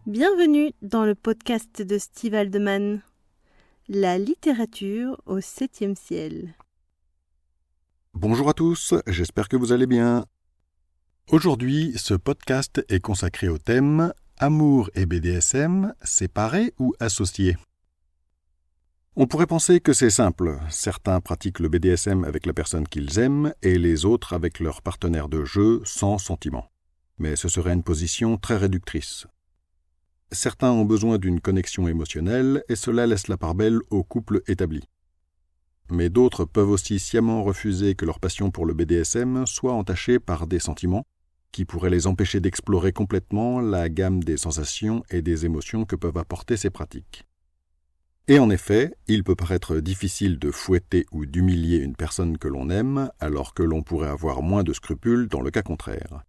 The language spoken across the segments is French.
Bienvenue dans le podcast de Steve Haldeman, la littérature au 7e ciel. Bonjour à tous, j'espère que vous allez bien. Aujourd'hui, ce podcast est consacré au thème Amour et BDSM, séparés ou associés. On pourrait penser que c'est simple, certains pratiquent le BDSM avec la personne qu'ils aiment et les autres avec leur partenaire de jeu sans sentiment. Mais ce serait une position très réductrice. Certains ont besoin d'une connexion émotionnelle et cela laisse la part belle aux couples établis. Mais d'autres peuvent aussi sciemment refuser que leur passion pour le BDSM soit entachée par des sentiments qui pourraient les empêcher d'explorer complètement la gamme des sensations et des émotions que peuvent apporter ces pratiques. Et en effet, il peut paraître difficile de fouetter ou d'humilier une personne que l'on aime alors que l'on pourrait avoir moins de scrupules dans le cas contraire.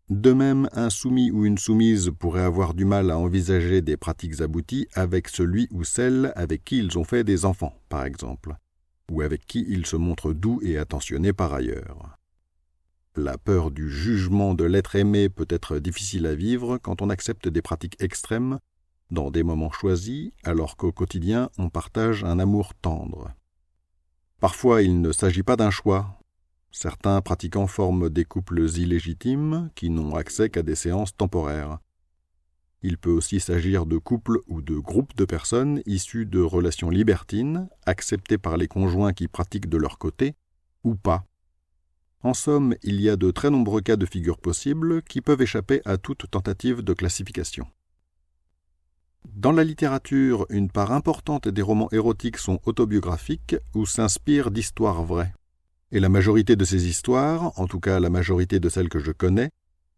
De même, un soumis ou une soumise pourrait avoir du mal à envisager des pratiques abouties avec celui ou celle avec qui ils ont fait des enfants, par exemple, ou avec qui ils se montrent doux et attentionnés par ailleurs. La peur du jugement de l'être aimé peut être difficile à vivre quand on accepte des pratiques extrêmes dans des moments choisis, alors qu'au quotidien on partage un amour tendre. Parfois, il ne s'agit pas d'un choix. Certains pratiquants forment des couples illégitimes qui n'ont accès qu'à des séances temporaires. Il peut aussi s'agir de couples ou de groupes de personnes issus de relations libertines, acceptées par les conjoints qui pratiquent de leur côté, ou pas. En somme, il y a de très nombreux cas de figure possibles qui peuvent échapper à toute tentative de classification. Dans la littérature, une part importante des romans érotiques sont autobiographiques ou s'inspirent d'histoires vraies. Et la majorité de ces histoires, en tout cas la majorité de celles que je connais,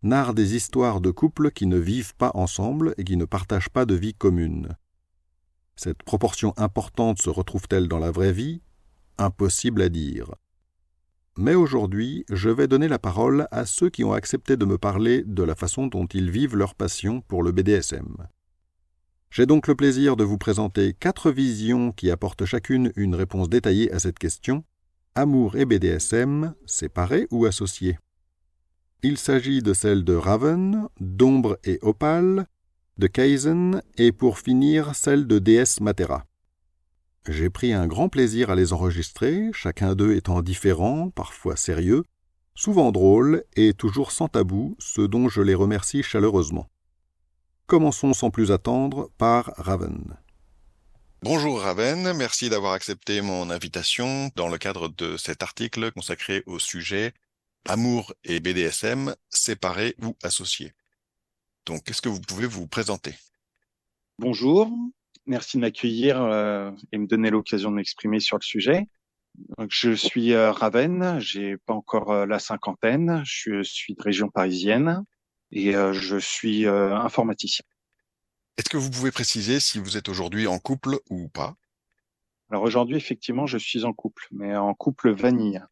narrent des histoires de couples qui ne vivent pas ensemble et qui ne partagent pas de vie commune. Cette proportion importante se retrouve-t-elle dans la vraie vie ? Impossible à dire. Mais aujourd'hui, je vais donner la parole à ceux qui ont accepté de me parler de la façon dont ils vivent leur passion pour le BDSM. J'ai donc le plaisir de vous présenter 4 visions qui apportent chacune une réponse détaillée à cette question. Amour et BDSM, séparés ou associés. Il s'agit de celles de Raven, d'Ombre et Opale, de Kaizen et pour finir celle de Déesse Matera. J'ai pris un grand plaisir à les enregistrer, chacun d'eux étant différent, parfois sérieux, souvent drôle et toujours sans tabou, ce dont je les remercie chaleureusement. Commençons sans plus attendre par Raven. Bonjour Raven, merci d'avoir accepté mon invitation dans le cadre de cet article consacré au sujet Amour et BDSM, séparés ou associés. Donc, est-ce que vous pouvez vous présenter ? Bonjour, merci de m'accueillir et me donner l'occasion de m'exprimer sur le sujet. Donc, je suis Raven, j'ai pas encore la cinquantaine, je suis de région parisienne et je suis informaticien. Est-ce que vous pouvez préciser si vous êtes aujourd'hui en couple ou pas ? Alors aujourd'hui, effectivement, je suis en couple, mais en couple vanille.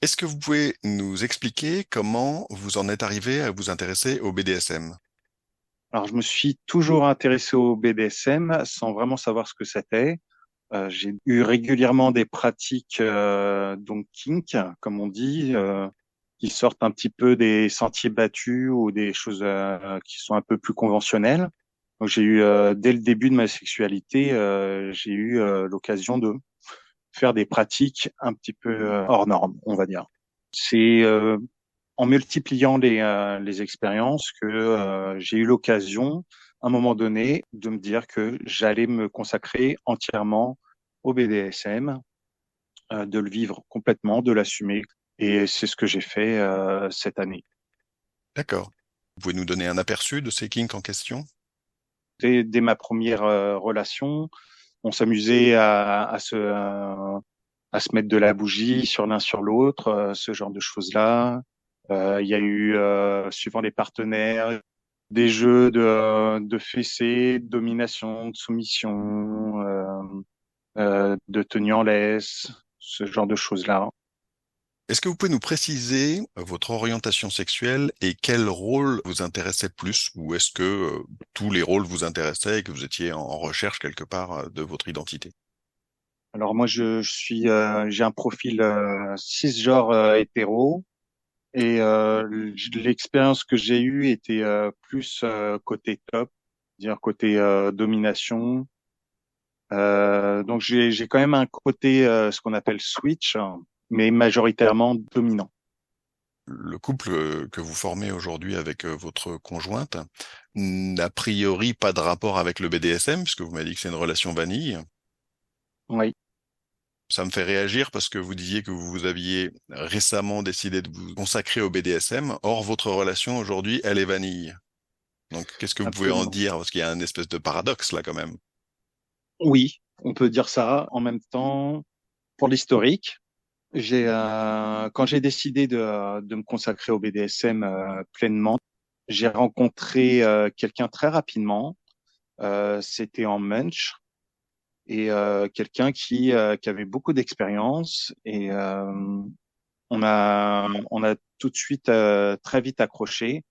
Est-ce que vous pouvez nous expliquer comment vous en êtes arrivé à vous intéresser au BDSM ? Alors je me suis toujours intéressé au BDSM sans vraiment savoir ce que c'était. J'ai eu régulièrement des pratiques donc kink, comme on dit, qui sortent un petit peu des sentiers battus ou des choses qui sont un peu plus conventionnelles. Donc j'ai eu dès le début de ma sexualité, j'ai eu l'occasion de faire des pratiques un petit peu hors normes, on va dire. C'est en multipliant les expériences que j'ai eu l'occasion, à un moment donné, de me dire que j'allais me consacrer entièrement au BDSM, de le vivre complètement, de l'assumer. Et c'est ce que j'ai fait cette année. D'accord. Vous pouvez nous donner un aperçu de ces kinks en question ? Dès ma première relation, on s'amusait à se mettre de la bougie sur l'un sur l'autre, ce genre de choses-là. Il y a eu, suivant les partenaires, des jeux de fessées, de domination, de soumission, de tenue en laisse, ce genre de choses-là. Est-ce que vous pouvez nous préciser votre orientation sexuelle et quel rôle vous intéressait plus, ou est-ce que tous les rôles vous intéressaient et que vous étiez en recherche quelque part de votre identité ? Alors moi, j'ai un profil cisgenre hétéro et l'expérience que j'ai eue était plus côté top, dire côté domination. Donc j'ai quand même un côté ce qu'on appelle switch, hein, mais majoritairement dominant. Le couple que vous formez aujourd'hui avec votre conjointe n'a priori pas de rapport avec le BDSM, puisque vous m'avez dit que c'est une relation vanille. Oui, Ça me fait réagir parce que vous disiez que vous aviez récemment décidé de vous consacrer au BDSM. Or, votre relation aujourd'hui, elle est vanille. Donc, qu'est-ce que vous pouvez en absolument. dire? Parce qu'il y a un espèce de paradoxe là quand même. Oui, on peut dire ça. En même temps, pour l'historique, quand j'ai décidé de me consacrer au BDSM pleinement, j'ai rencontré quelqu'un très rapidement. C'était en Munch et quelqu'un qui avait beaucoup d'expérience et on a tout de suite très vite accroché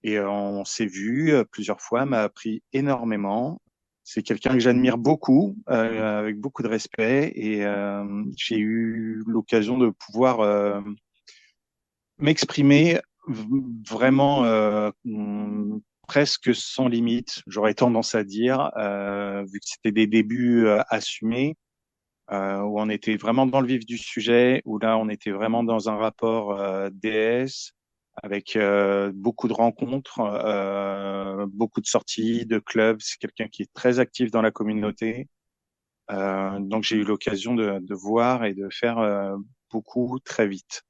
et on s'est vu plusieurs fois, m'a appris énormément. C'est quelqu'un que j'admire beaucoup, avec beaucoup de respect et j'ai eu l'occasion de pouvoir m'exprimer vraiment presque sans limite, j'aurais tendance à dire, vu que c'était des débuts assumés, où on était vraiment dans le vif du sujet, où là on était vraiment dans un rapport DS avec beaucoup de rencontres, beaucoup de sorties, de clubs. C'est quelqu'un qui est très actif dans la communauté. Donc j'ai eu l'occasion de voir et de faire beaucoup très vite.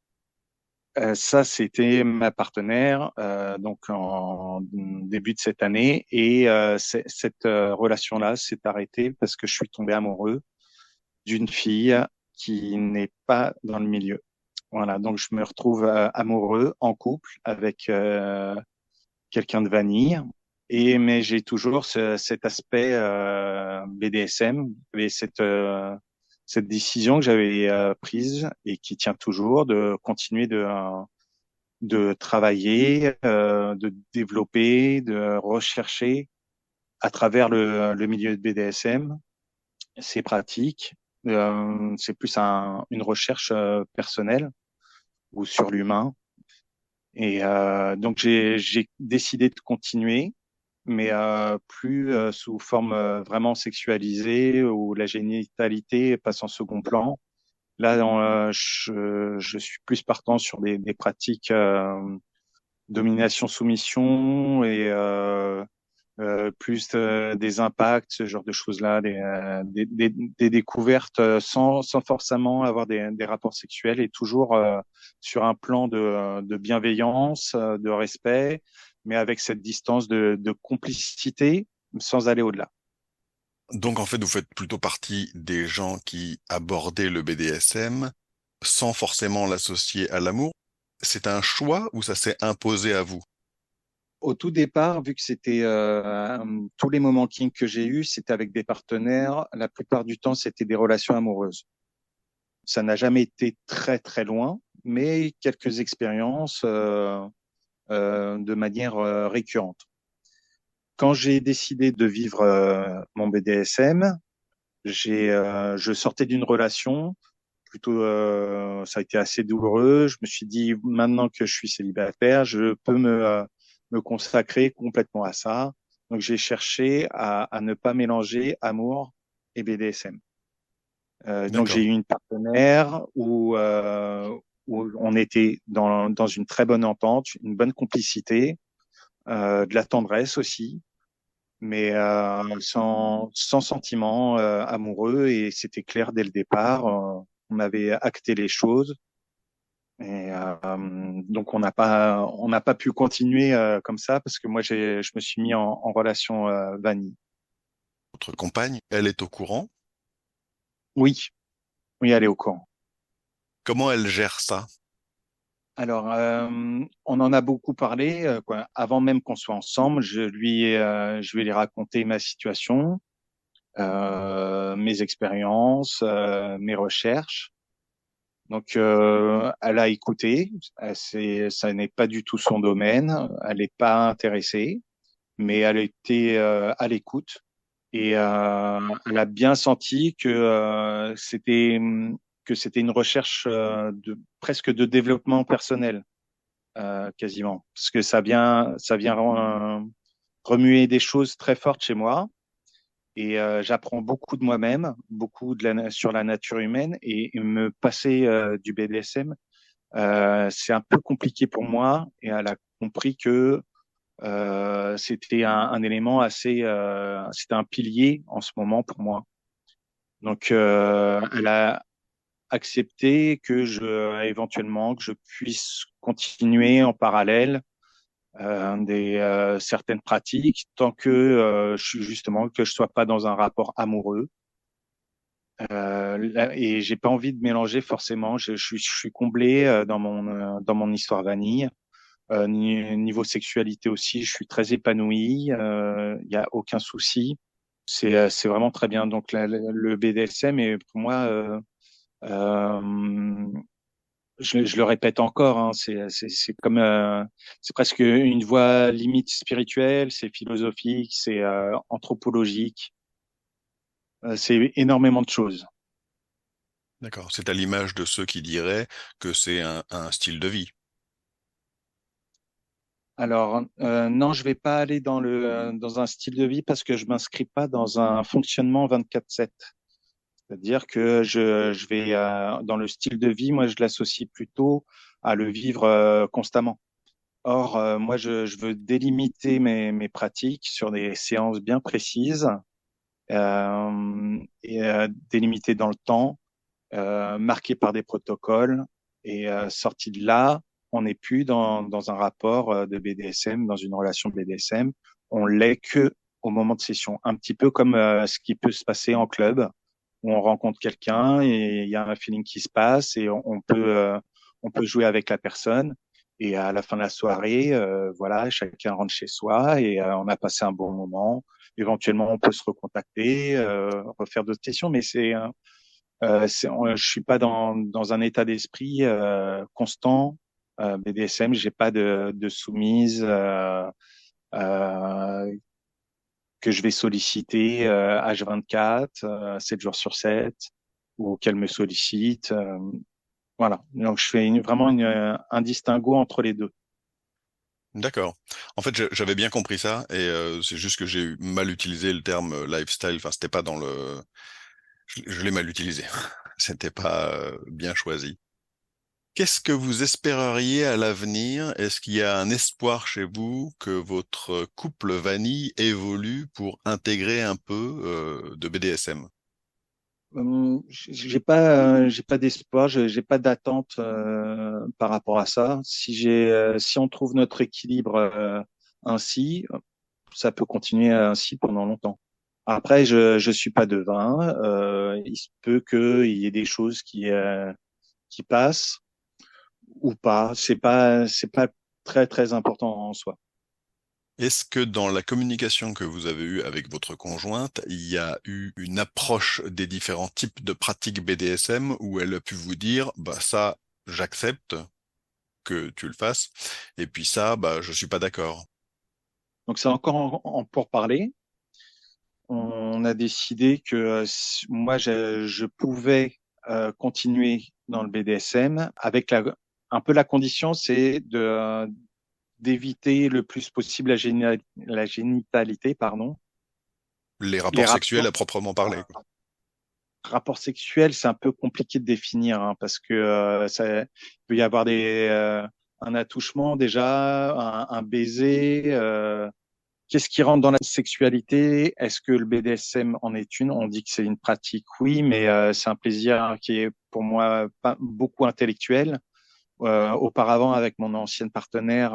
Ça, c'était ma partenaire donc en début de cette année et cette relation-là s'est arrêtée parce que je suis tombé amoureux d'une fille qui n'est pas dans le milieu. Voilà, donc je me retrouve amoureux en couple avec quelqu'un de vanille mais j'ai toujours cet aspect BDSM et cette décision que j'avais prise et qui tient toujours de continuer de travailler, de développer, de rechercher à travers le milieu de BDSM ces pratiques. C'est plus une recherche personnelle ou sur l'humain. Et donc j'ai décidé de continuer, mais plus sous forme vraiment sexualisée où la génitalité passe en second plan. Là, je suis plus partant sur des pratiques domination-soumission et plus des impacts, ce genre de choses-là, des découvertes sans forcément avoir des rapports sexuels et toujours sur un plan de bienveillance, de respect, mais avec cette distance de complicité sans aller au-delà. Donc, en fait, vous faites plutôt partie des gens qui abordaient le BDSM sans forcément l'associer à l'amour. C'est un choix ou ça s'est imposé à vous? Au tout départ, vu que c'était tous les moments kink que j'ai eus, c'était avec des partenaires. La plupart du temps, c'était des relations amoureuses. Ça n'a jamais été très très loin, mais quelques expériences de manière récurrente. Quand j'ai décidé de vivre mon BDSM, je sortais d'une relation plutôt, ça a été assez douloureux. Je me suis dit maintenant que je suis célibataire, je peux me consacrer complètement à ça. Donc j'ai cherché à ne pas mélanger amour et BDSM. Donc j'ai D'accord. eu une partenaire où on était dans une très bonne entente, une bonne complicité, de la tendresse aussi, mais sans sentiment amoureux et c'était clair dès le départ. On avait acté les choses et donc on n'a pas pu continuer comme ça parce que moi je me suis mis en relation vanille. Votre compagne, elle est au courant. Oui, oui, elle est au courant. Comment elle gère ça? Alors, on en a beaucoup parlé, quoi. Avant même qu'on soit ensemble, je lui ai raconté ma situation, mes expériences, mes recherches. Donc, elle a écouté. Ça n'est pas du tout son domaine. Elle n'est pas intéressée, mais elle était à l'écoute Et elle a bien senti que c'était une recherche de presque de développement personnel, quasiment, parce que ça vient remuer des choses très fortes chez moi. Et j'apprends beaucoup de moi-même, beaucoup sur la nature humaine, et me passer du BDSM, c'est un peu compliqué pour moi. Et elle a compris que c'était un élément c'était un pilier en ce moment pour moi. Donc, elle a accepté éventuellement, que je puisse continuer en parallèle certaines pratiques, tant que que je sois pas dans un rapport amoureux. Et j'ai pas envie de mélanger forcément. Je suis comblé dans mon histoire vanille. Niveau sexualité aussi, je suis très épanoui. Il y a aucun souci. C'est vraiment très bien. Donc le BDSM est pour moi, euh, je le répète encore, hein, c'est presque une voie limite spirituelle, c'est philosophique, c'est anthropologique, c'est énormément de choses. D'accord. C'est à l'image de ceux qui diraient que c'est un style de vie. Alors, non, je vais pas aller dans un style de vie parce que je m'inscris pas dans un fonctionnement 24/7. C'est-à-dire que je vais dans le style de vie, moi je l'associe plutôt à le vivre constamment. Or, moi je veux délimiter mes pratiques sur des séances bien précises et délimitées dans le temps, marquées par des protocoles. Et sorti de là, on n'est plus dans un rapport de BDSM, dans une relation BDSM. On l'est que au moment de session. Un petit peu comme ce qui peut se passer en club, où on rencontre quelqu'un et il y a un feeling qui se passe et on peut jouer avec la personne. Et à la fin de la soirée, voilà, chacun rentre chez soi et on a passé un bon moment. Éventuellement, on peut se recontacter, refaire d'autres sessions, mais je suis pas dans un état d'esprit constant. BDSM, j'ai pas de soumise euh, que je vais solliciter H24, 7 jours sur 7, ou qu'elle me sollicite. Voilà. Donc je fais vraiment un distinguo entre les deux. D'accord. En fait, j'avais bien compris ça et c'est juste que j'ai mal utilisé le terme lifestyle. Enfin, c'était pas dans le. Je l'ai mal utilisé. C'était pas bien choisi. Qu'est-ce que vous espéreriez à l'avenir? Est-ce qu'il y a un espoir chez vous que votre couple vanille évolue pour intégrer un peu de BDSM? J'ai pas d'espoir, j'ai pas d'attente par rapport à ça. Si on trouve notre équilibre ainsi, ça peut continuer ainsi pendant longtemps. Après, je suis pas devin. Il se peut qu'il y ait des choses qui passent ou pas. C'est pas très très important en soi. Est-ce que dans la communication que vous avez eue avec votre conjointe, il y a eu une approche des différents types de pratiques BDSM où elle a pu vous dire, bah ça, j'accepte que tu le fasses, et puis ça, bah je suis pas d'accord. Donc c'est encore en pourparlers. On a décidé que moi je pouvais continuer dans le BDSM avec un peu la condition, c'est d'éviter le plus possible la génitalité, pardon. Les Les rapports sexuels rapports, à proprement parler, quoi. rapports sexuels, c'est un peu compliqué de définir hein, parce que il peut y avoir un attouchement déjà, un baiser. Qu'est-ce qui rentre dans la sexualité? Est-ce que le BDSM en est une? On dit que c'est une pratique, oui, mais c'est un plaisir qui est pour moi pas beaucoup intellectuel. Auparavant, avec mon ancienne partenaire,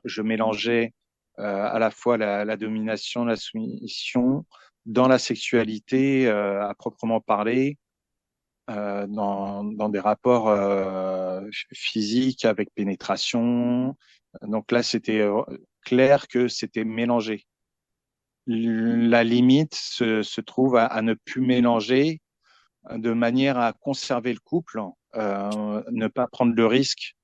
je mélangeais à la fois la domination, la soumission dans la sexualité à proprement parler, dans des rapports physiques avec pénétration. Donc là, c'était clair que c'était mélangé. La limite se trouve à ne plus mélanger de manière à conserver le couple, ne pas prendre le risque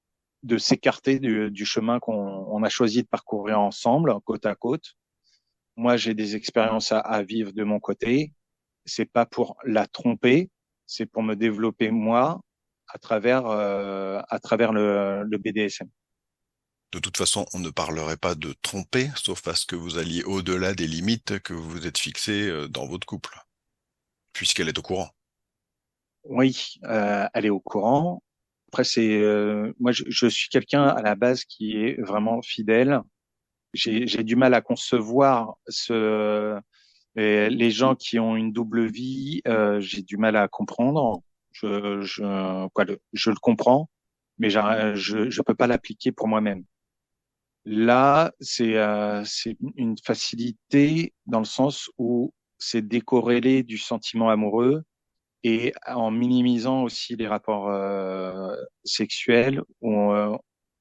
de s'écarter du chemin qu'on a choisi de parcourir ensemble, côte à côte. moi, j'ai des expériences à vivre de mon côté. C'est pas pour la tromper, c'est pour me développer moi à travers le BDSM. De toute façon, on ne parlerait pas de tromper, sauf à ce que vous alliez au-delà des limites que vous vous êtes fixées dans votre couple, puisqu'elle est au courant. Oui, elle est au courant. Après, moi, je suis quelqu'un à la base qui est vraiment fidèle. J'ai du mal à concevoir les gens qui ont une double vie. J'ai du mal à comprendre. Je le comprends, mais je peux pas l'appliquer pour moi-même. Là, c'est une facilité dans le sens où c'est décorrélé du sentiment amoureux et en minimisant aussi les rapports sexuels ou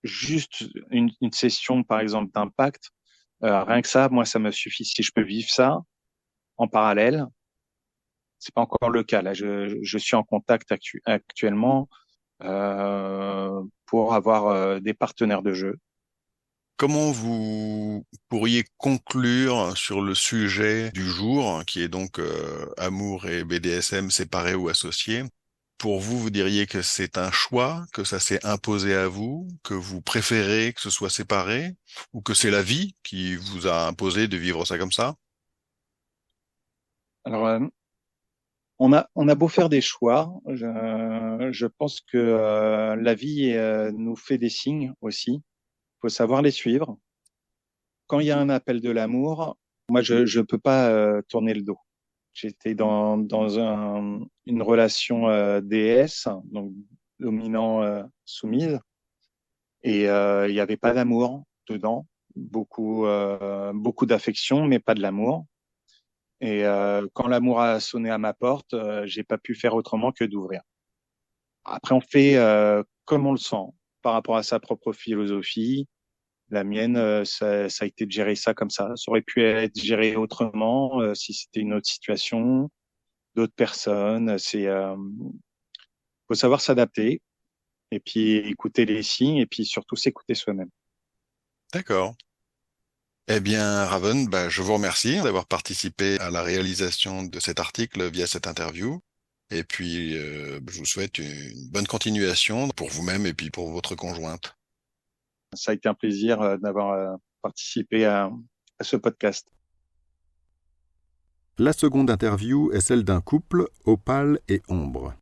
juste une session, par exemple, d'impact. Rien que ça, moi, ça me suffit. Si je peux vivre ça en parallèle, c'est pas encore le cas. Là, je suis en contact actuellement pour avoir des partenaires de jeu. Comment vous pourriez conclure sur le sujet du jour, qui est donc amour et BDSM séparés ou associés? Pour vous, vous diriez que c'est un choix, que ça s'est imposé à vous, que vous préférez que ce soit séparé, ou que c'est la vie qui vous a imposé de vivre ça comme ça? Alors, on a beau faire des choix, je pense que la vie nous fait des signes aussi. Il faut savoir les suivre. Quand il y a un appel de l'amour, moi, je peux pas tourner le dos. J'étais dans une relation déesse, donc dominant soumise, et il n'y avait pas d'amour dedans, beaucoup d'affection, mais pas de l'amour. Et quand l'amour a sonné à ma porte, j'ai pas pu faire autrement que d'ouvrir. Après, on fait comme on le sent par rapport à sa propre philosophie. La mienne, ça a été de gérer ça comme ça. Ça aurait pu être géré autrement si c'était une autre situation, d'autres personnes. Faut savoir s'adapter et puis écouter les signes et puis surtout s'écouter soi-même. D'accord. Eh bien, Raven, je vous remercie d'avoir participé à la réalisation de cet article via cette interview. Et puis, je vous souhaite une bonne continuation pour vous-même et puis pour votre conjointe. Ça a été un plaisir d'avoir participé à ce podcast. La seconde interview est celle d'un couple, Opale et Ombre.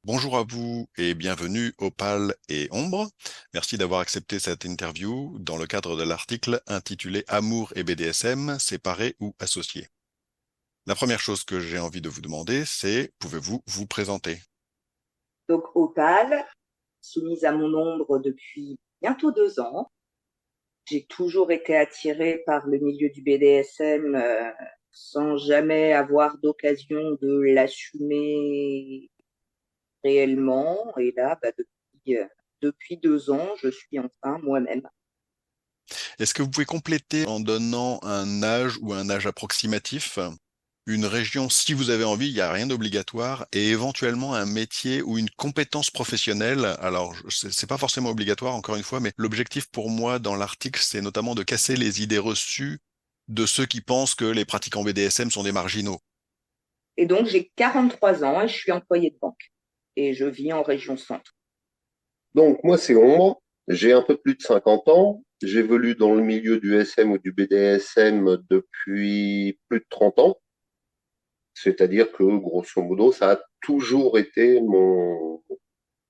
Bonjour à vous et bienvenue Opale et Ombre. Merci d'avoir accepté cette interview dans le cadre de l'article intitulé Amour et BDSM, séparés ou associés. La première chose que j'ai envie de vous demander, c'est pouvez-vous vous présenter? Donc Opale, soumise à mon ombre depuis bientôt 2 ans. J'ai toujours été attirée par le milieu du BDSM sans jamais avoir d'occasion de l'assumer réellement. Et là, depuis 2 ans, je suis enfin moi-même. Est-ce que vous pouvez compléter en donnant un âge ou un âge approximatif, une région si vous avez envie, il n'y a rien d'obligatoire, et éventuellement un métier ou une compétence professionnelle? Alors, c'est pas forcément obligatoire, encore une fois, mais l'objectif pour moi dans l'article, c'est notamment de casser les idées reçues de ceux qui pensent que les pratiquants BDSM sont des marginaux. Et donc, j'ai 43 ans et je suis employée de banque. Et je vis en région centre. Donc, moi, c'est Ombre. J'ai un peu plus de 50 ans. J'évolue dans le milieu du SM ou du BDSM depuis plus de 30 ans. C'est-à-dire que, grosso modo, ça a toujours été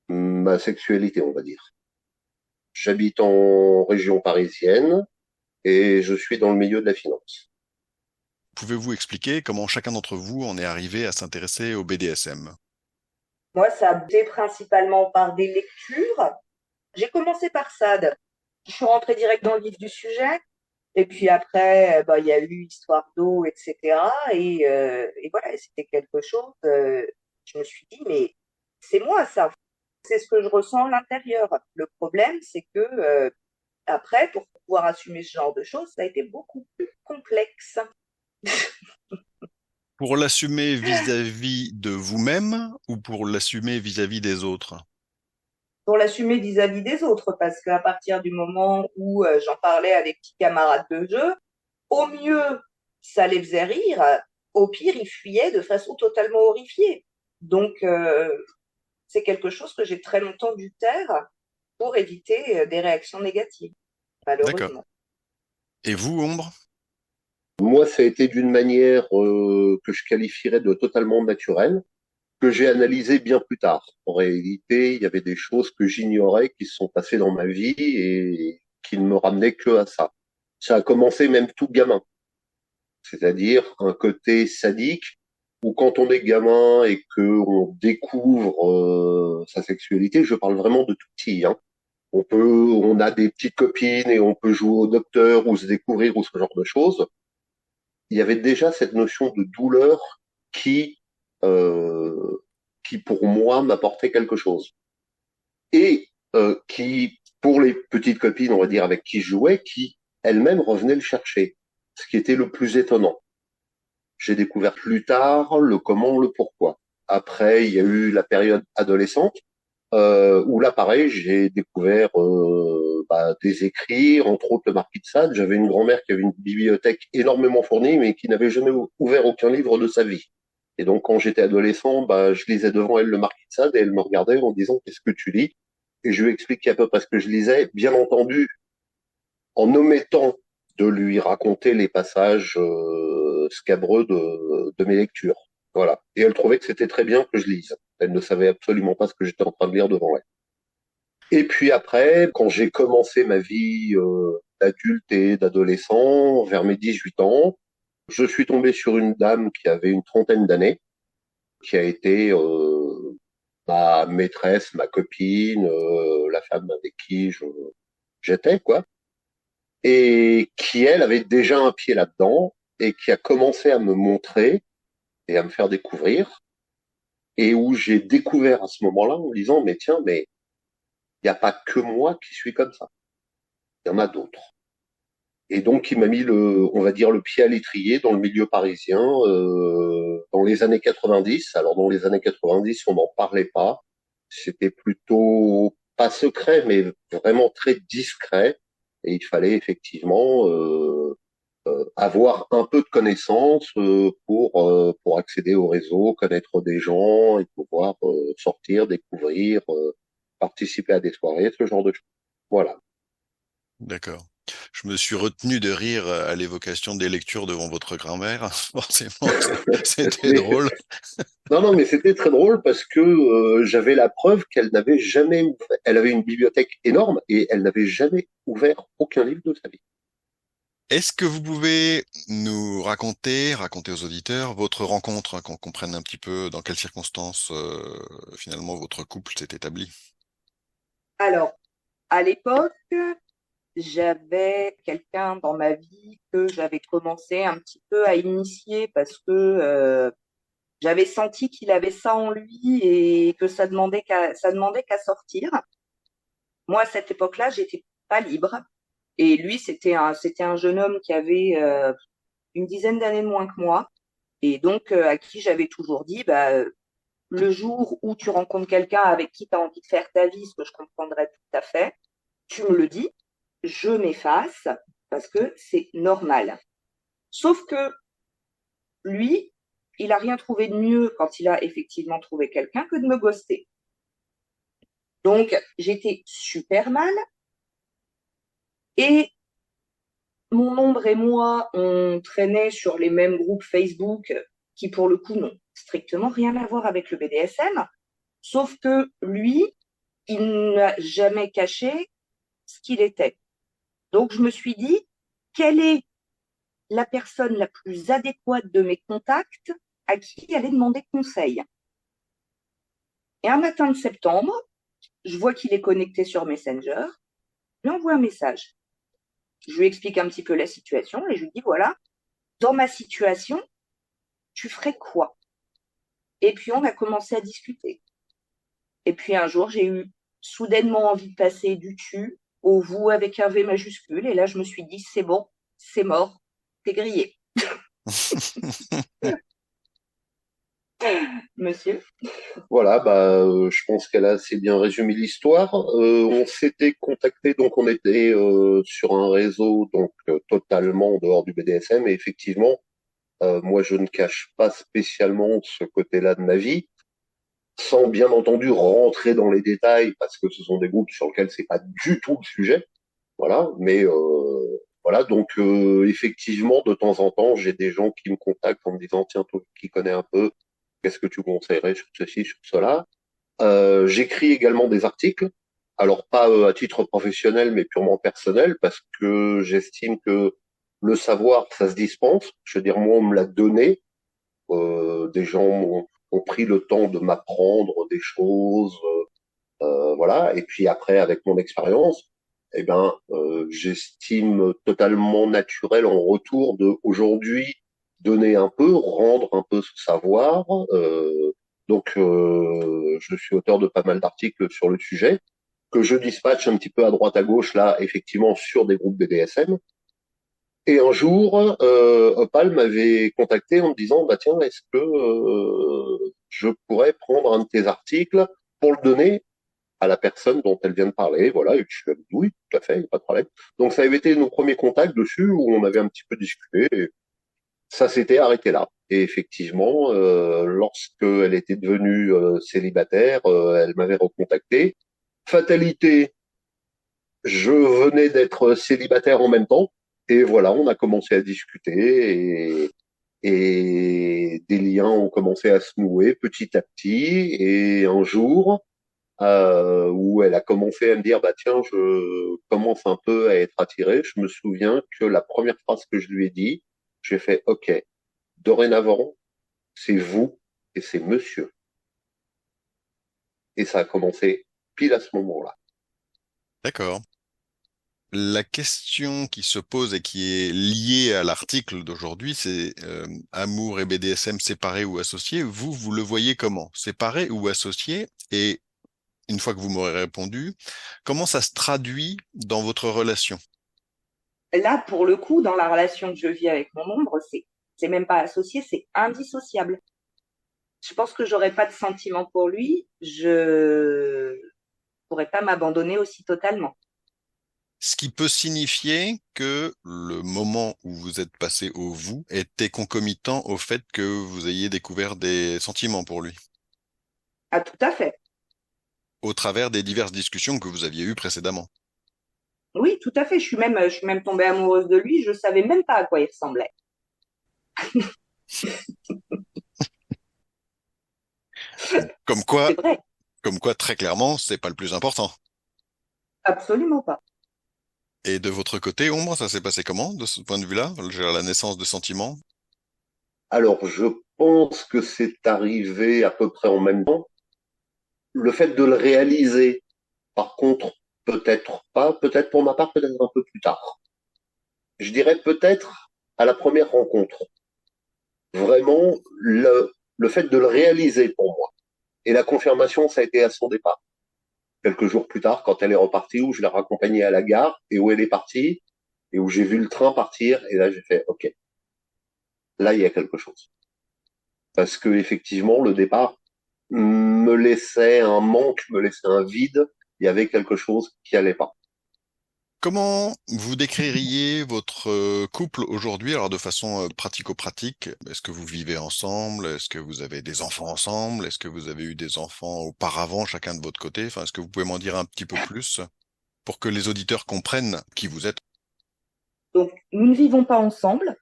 ma sexualité, on va dire. J'habite en région parisienne et je suis dans le milieu de la finance. Pouvez-vous expliquer comment chacun d'entre vous en est arrivé à s'intéresser au BDSM? Moi, ça a été principalement par des lectures. J'ai commencé par ça. Je suis rentrée direct dans le vif du sujet. Et puis après, il y a eu Histoire d'eau, etc. Et voilà, c'était quelque chose. Je me suis dit, mais c'est moi ça. C'est ce que je ressens à l'intérieur. Le problème, c'est que après, pour pouvoir assumer ce genre de choses, ça a été beaucoup plus complexe. Pour l'assumer vis-à-vis de vous-même ou pour l'assumer vis-à-vis des autres? Pour l'assumer vis-à-vis des autres, parce qu'à partir du moment où j'en parlais avec petits camarades de jeu, au mieux, ça les faisait rire, au pire, ils fuyaient de façon totalement horrifiée. Donc, c'est quelque chose que j'ai très longtemps dû taire pour éviter des réactions négatives, D'accord. malheureusement. Et vous, Ombre? Moi, ça a été d'une manière que je qualifierais de totalement naturelle, que j'ai analysé bien plus tard. En réalité, il y avait des choses que j'ignorais qui se sont passées dans ma vie et qui ne me ramenaient que à ça. Ça a commencé même tout gamin, c'est-à-dire un côté sadique où quand on est gamin et que on découvre sa sexualité, je parle vraiment de tout petit, hein. On a des petites copines et on peut jouer au docteur ou se découvrir ou ce genre de choses. Il y avait déjà cette notion de douleur qui, euh, qui pour moi m'apportait quelque chose. Et qui, pour les petites copines, on va dire, avec qui je jouais, qui elles-mêmes revenaient le chercher. Ce qui était le plus étonnant. J'ai découvert plus tard le comment, le pourquoi. Après, il y a eu la période adolescente, où là, pareil, j'ai découvert des écrits, entre autres le Marquis de Sade. J'avais une grand-mère qui avait une bibliothèque énormément fournie, mais qui n'avait jamais ouvert aucun livre de sa vie. Et donc, quand j'étais adolescent, je lisais devant elle le Marquis de Sade et elle me regardait en disant «Qu'est-ce que tu lis?» Et je lui expliquais à peu près ce que je lisais, bien entendu, en omettant de lui raconter les passages scabreux de mes lectures. Voilà. Et elle trouvait que c'était très bien que je lise. Elle ne savait absolument pas ce que j'étais en train de lire devant elle. Et puis après, quand j'ai commencé ma vie d'adulte et d'adolescent, vers mes 18 ans, je suis tombé sur une dame qui avait une trentaine d'années, qui a été ma maîtresse, ma copine, la femme avec qui j'étais, quoi, et qui, elle, avait déjà un pied là-dedans, et qui a commencé à me montrer et à me faire découvrir, et où j'ai découvert à ce moment-là en me disant, mais tiens, mais il n'y a pas que moi qui suis comme ça, il y en a d'autres. Et donc, il m'a mis on va dire, le pied à l'étrier dans le milieu parisien, dans les années 90. Alors, dans les années 90, on n'en parlait pas. C'était plutôt pas secret, mais vraiment très discret. Et il fallait effectivement avoir un peu de connaissances pour accéder au réseau, connaître des gens et pouvoir sortir, découvrir, participer à des soirées, ce genre de choses. Voilà. D'accord. Je me suis retenu de rire à l'évocation des lectures devant votre grand-mère. Forcément, c'était drôle. Non, non, mais c'était très drôle parce que j'avais la preuve qu'elle n'avait jamais ouvert. Elle avait une bibliothèque énorme et elle n'avait jamais ouvert aucun livre de sa vie. Est-ce que vous pouvez nous raconter aux auditeurs votre rencontre, hein, qu'on comprenne un petit peu dans quelles circonstances finalement votre couple s'est établi? Alors, à l'époque, j'avais quelqu'un dans ma vie que j'avais commencé un petit peu à initier parce que j'avais senti qu'il avait ça en lui et que ça demandait qu'à sortir. Moi, à cette époque-là, j'étais pas libre. Et lui, c'était un jeune homme qui avait une dizaine d'années de moins que moi. Et donc, à qui j'avais toujours dit, le jour où tu rencontres quelqu'un avec qui tu as envie de faire ta vie, ce que je comprendrais tout à fait, tu me le dis, je m'efface parce que c'est normal. Sauf que lui, il a rien trouvé de mieux quand il a effectivement trouvé quelqu'un que de me ghoster. Donc, j'étais super mal et mon ombre et moi, on traînait sur les mêmes groupes Facebook qui, pour le coup, n'ont strictement rien à voir avec le BDSM. Sauf que lui, il n'a jamais caché ce qu'il était. Donc, je me suis dit, quelle est la personne la plus adéquate de mes contacts à qui aller demander conseil? Et un matin de septembre, je vois qu'il est connecté sur Messenger, je lui envoie un message. Je lui explique un petit peu la situation et je lui dis, voilà, dans ma situation, tu ferais quoi? Et puis, on a commencé à discuter. Et puis, un jour, j'ai eu soudainement envie de passer du tu au vous avec un V majuscule. Et là, je me suis dit, c'est bon, c'est mort, t'es grillé. Monsieur. Voilà, je pense qu'elle a assez bien résumé l'histoire. On s'était contacté, donc on était sur un réseau donc totalement en dehors du BDSM, et effectivement, moi je ne cache pas spécialement ce côté-là de ma vie, sans bien entendu rentrer dans les détails parce que ce sont des groupes sur lesquels c'est pas du tout le sujet. Voilà, mais voilà, donc effectivement, de temps en temps, j'ai des gens qui me contactent en me disant, tiens, toi qui connais un peu, qu'est-ce que tu conseillerais sur ceci, sur cela? J'écris également des articles, alors pas à titre professionnel, mais purement personnel, parce que j'estime que le savoir, ça se dispense. Je veux dire, moi, on me l'a donné. Des gens ont pris le temps de m'apprendre des choses, voilà. Et puis après, avec mon expérience, eh ben, j'estime totalement naturel en retour de aujourd'hui donner un peu, rendre un peu ce savoir. Je suis auteur de pas mal d'articles sur le sujet que je dispatche un petit peu à droite à gauche là, effectivement sur des groupes BDSM. Et un jour, Opal m'avait contacté en me disant, bah tiens, est-ce que je pourrais prendre un de tes articles pour le donner à la personne dont elle vient de parler, voilà, et je suis dit oui, tout à fait, pas de problème. Donc ça avait été nos premiers contacts dessus où on avait un petit peu discuté, et ça s'était arrêté là. Et effectivement, lorsqu'elle était devenue célibataire, elle m'avait recontacté. Fatalité, je venais d'être célibataire en même temps, et voilà, on a commencé à discuter, et des liens ont commencé à se nouer petit à petit, et un jour, où elle a commencé à me dire, bah tiens, je commence un peu à être attiré. Je me souviens que la première phrase que je lui ai dit, j'ai fait, OK, dorénavant, c'est vous et c'est monsieur. Et ça a commencé pile à ce moment-là. D'accord. La question qui se pose et qui est liée à l'article d'aujourd'hui, c'est amour et BDSM séparés ou associés. Vous, vous le voyez comment? Séparés ou associés? Et une fois que vous m'aurez répondu, comment ça se traduit dans votre relation? Là, pour le coup, dans la relation que je vis avec mon ombre, c'est même pas associé, c'est indissociable. Je pense que j'aurais pas de sentiment pour lui, je pourrais pas m'abandonner aussi totalement. Ce qui peut signifier que le moment où vous êtes passé au vous était concomitant au fait que vous ayez découvert des sentiments pour lui, Ah, tout à fait. au travers des diverses discussions que vous aviez eues précédemment. Oui, tout à fait. Je suis même tombée amoureuse de lui. Je savais même pas à quoi il ressemblait. Comme quoi, C'est vrai. comme quoi, très clairement, c'est pas le plus important. Absolument pas. Et de votre côté, Ombre, ça s'est passé comment, de ce point de vue-là, la naissance de sentiments? Alors, je pense que c'est arrivé à peu près en même temps. Le fait de le réaliser, par contre, peut-être pas, peut-être pour ma part, peut-être un peu plus tard. Je dirais peut-être à la première rencontre. Vraiment, le fait de le réaliser pour moi. Et la confirmation, ça a été à son départ. Quelques jours plus tard, quand elle est repartie, où je l'ai raccompagnée à la gare, et où elle est partie, et où j'ai vu le train partir, et là j'ai fait, OK, là il y a quelque chose. Parce que effectivement, le départ me laissait un manque, me laissait un vide, il y avait quelque chose qui allait pas. Comment vous décririez votre couple aujourd'hui, alors de façon pratico-pratique? Est-ce que vous vivez ensemble? Est-ce que vous avez des enfants ensemble? Est-ce que vous avez eu des enfants auparavant, chacun de votre côté? Enfin, est-ce que vous pouvez m'en dire un petit peu plus pour que les auditeurs comprennent qui vous êtes? Donc, nous ne vivons pas ensemble.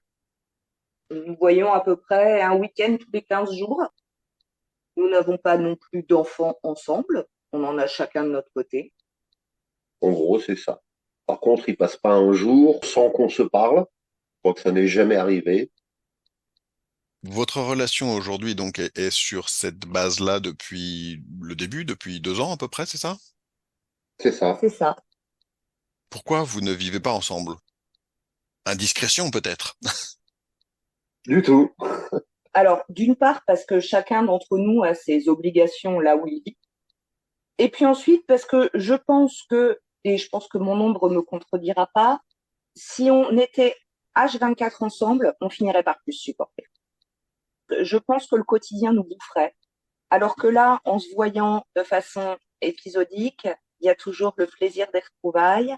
Nous voyons à peu près un week-end tous les 15 jours. Nous n'avons pas non plus d'enfants ensemble. On en a chacun de notre côté. En gros, c'est ça. Par contre, il passe pas un jour sans qu'on se parle. Je crois que ça n'est jamais arrivé. Votre relation aujourd'hui donc est sur cette base-là depuis le début, depuis 2 ans à peu près, c'est ça? C'est ça. C'est ça. Pourquoi vous ne vivez pas ensemble? Indiscrétion peut-être. Du tout. Alors, d'une part, parce que chacun d'entre nous a ses obligations là où il vit. Et puis ensuite, parce que je pense que, et je pense que mon ombre me contredira pas, si on était H24 ensemble, on finirait par plus supporter. je pense que le quotidien nous boufferait. Alors que là, en se voyant de façon épisodique, il y a toujours le plaisir des retrouvailles,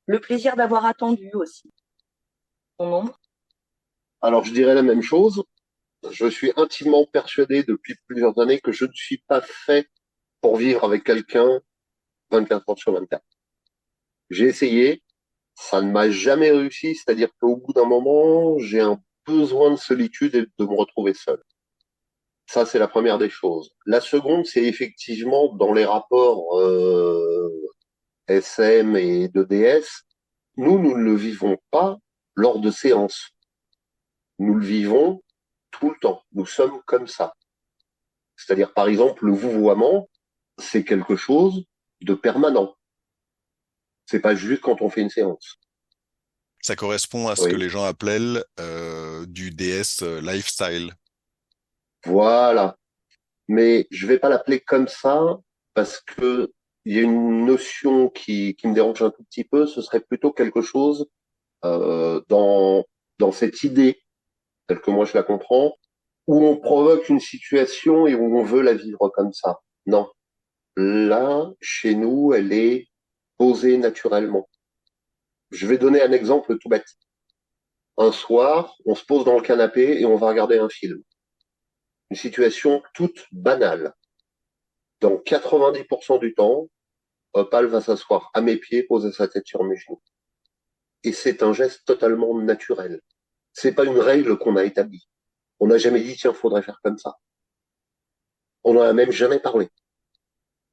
le plaisir d'avoir attendu aussi son ombre. Alors, je dirais la même chose. Je suis intimement persuadé depuis plusieurs années que je ne suis pas fait pour vivre avec quelqu'un 24 heures sur 24. J'ai essayé, ça ne m'a jamais réussi, c'est-à-dire qu'au bout d'un moment, j'ai un besoin de solitude et de me retrouver seul. Ça, c'est la première des choses. La seconde, c'est effectivement dans les rapports SM et de DS, nous ne le vivons pas lors de séances. Nous le vivons tout le temps. Nous sommes comme ça. C'est-à-dire, par exemple, le vouvoiement, c'est quelque chose de permanent. C'est pas juste quand on fait une séance. Ça correspond à ce que Oui. les gens appellent du DS lifestyle. Voilà. Mais je vais pas l'appeler comme ça parce que il y a une notion qui me dérange un tout petit peu. Ce serait plutôt quelque chose dans cette idée, telle que moi je la comprends, où on provoque une situation et où on veut la vivre comme ça. Non. Là, chez nous, elle est posée naturellement. Je vais donner un exemple tout bête. Un soir, on se pose dans le canapé et on va regarder un film. Une situation toute banale. Dans 90% du temps, Opal va s'asseoir à mes pieds, poser sa tête sur mes genoux. Et c'est un geste totalement naturel. C'est pas une règle qu'on a établie. On n'a jamais dit, tiens, faudrait faire comme ça. On n'en a même jamais parlé.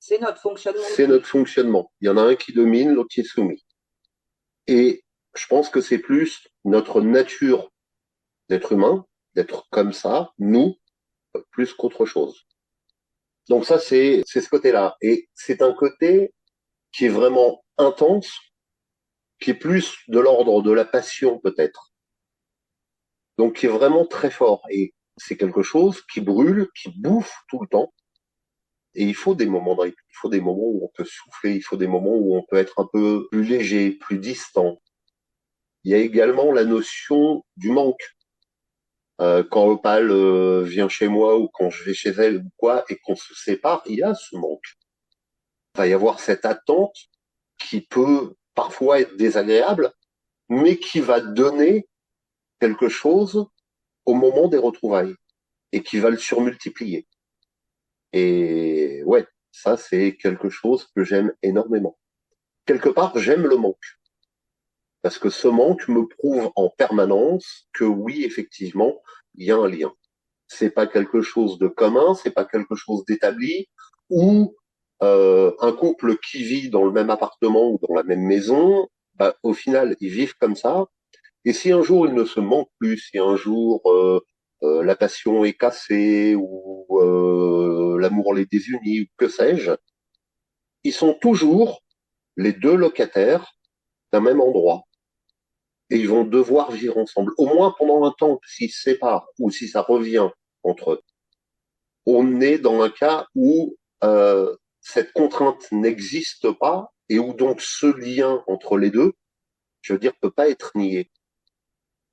C'est notre fonctionnement. C'est notre fonctionnement. Il y en a un qui domine, l'autre qui est soumis. Et je pense que c'est plus notre nature d'être humain, d'être comme ça, nous, plus qu'autre chose. Donc ça, c'est ce côté-là. Et c'est un côté qui est vraiment intense, qui est plus de l'ordre de la passion peut-être. Donc qui est vraiment très fort. Et c'est quelque chose qui brûle, qui bouffe tout le temps. Et il faut des moments de répit, il faut des moments où on peut souffler, il faut des moments où on peut être un peu plus léger, plus distant. Il y a également la notion du manque. Quand Opal vient chez moi ou quand je vais chez elle ou quoi, et qu'on se sépare, il y a ce manque. Il va y avoir cette attente qui peut parfois être désagréable, mais qui va donner quelque chose au moment des retrouvailles et qui va le surmultiplier. Et ouais, ça c'est quelque chose que j'aime énormément. Quelque part, j'aime le manque. Parce que ce manque me prouve en permanence que oui, effectivement, il y a un lien. C'est pas quelque chose de commun, c'est pas quelque chose d'établi, ou un couple qui vit dans le même appartement ou dans la même maison, bah, au final, ils vivent comme ça. Et si un jour ils ne se manquent plus, si un jour la passion est cassée ou l'amour les désunit ou que sais-je, ils sont toujours les deux locataires d'un même endroit. Et ils vont devoir vivre ensemble, au moins pendant un temps, s'ils se séparent ou si ça revient entre eux. On est dans un cas où cette contrainte n'existe pas et où donc ce lien entre les deux, je veux dire, peut pas être nié.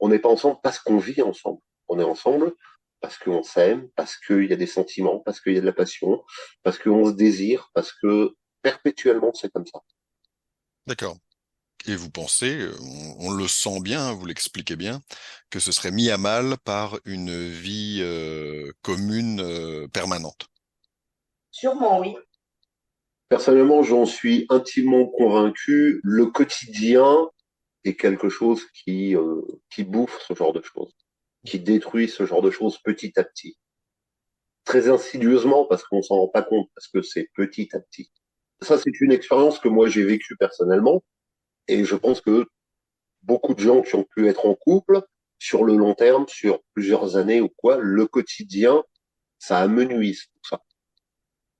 On n'est pas ensemble parce qu'on vit ensemble. On est ensemble parce qu'on s'aime, parce qu'il y a des sentiments, parce qu'il y a de la passion, parce qu'on se désire, parce que perpétuellement c'est comme ça. D'accord. Et vous pensez, on le sent bien, vous l'expliquez bien, que ce serait mis à mal par une vie commune permanente. Sûrement, oui. Personnellement, j'en suis intimement convaincu. Le quotidien est quelque chose qui bouffe ce genre de choses, qui détruit ce genre de choses petit à petit. Très insidieusement parce qu'on s'en rend pas compte, parce que c'est petit à petit. Ça, c'est une expérience que moi j'ai vécue personnellement, et je pense que beaucoup de gens qui ont pu être en couple, sur le long terme, sur plusieurs années ou quoi, le quotidien, ça amenuise tout ça.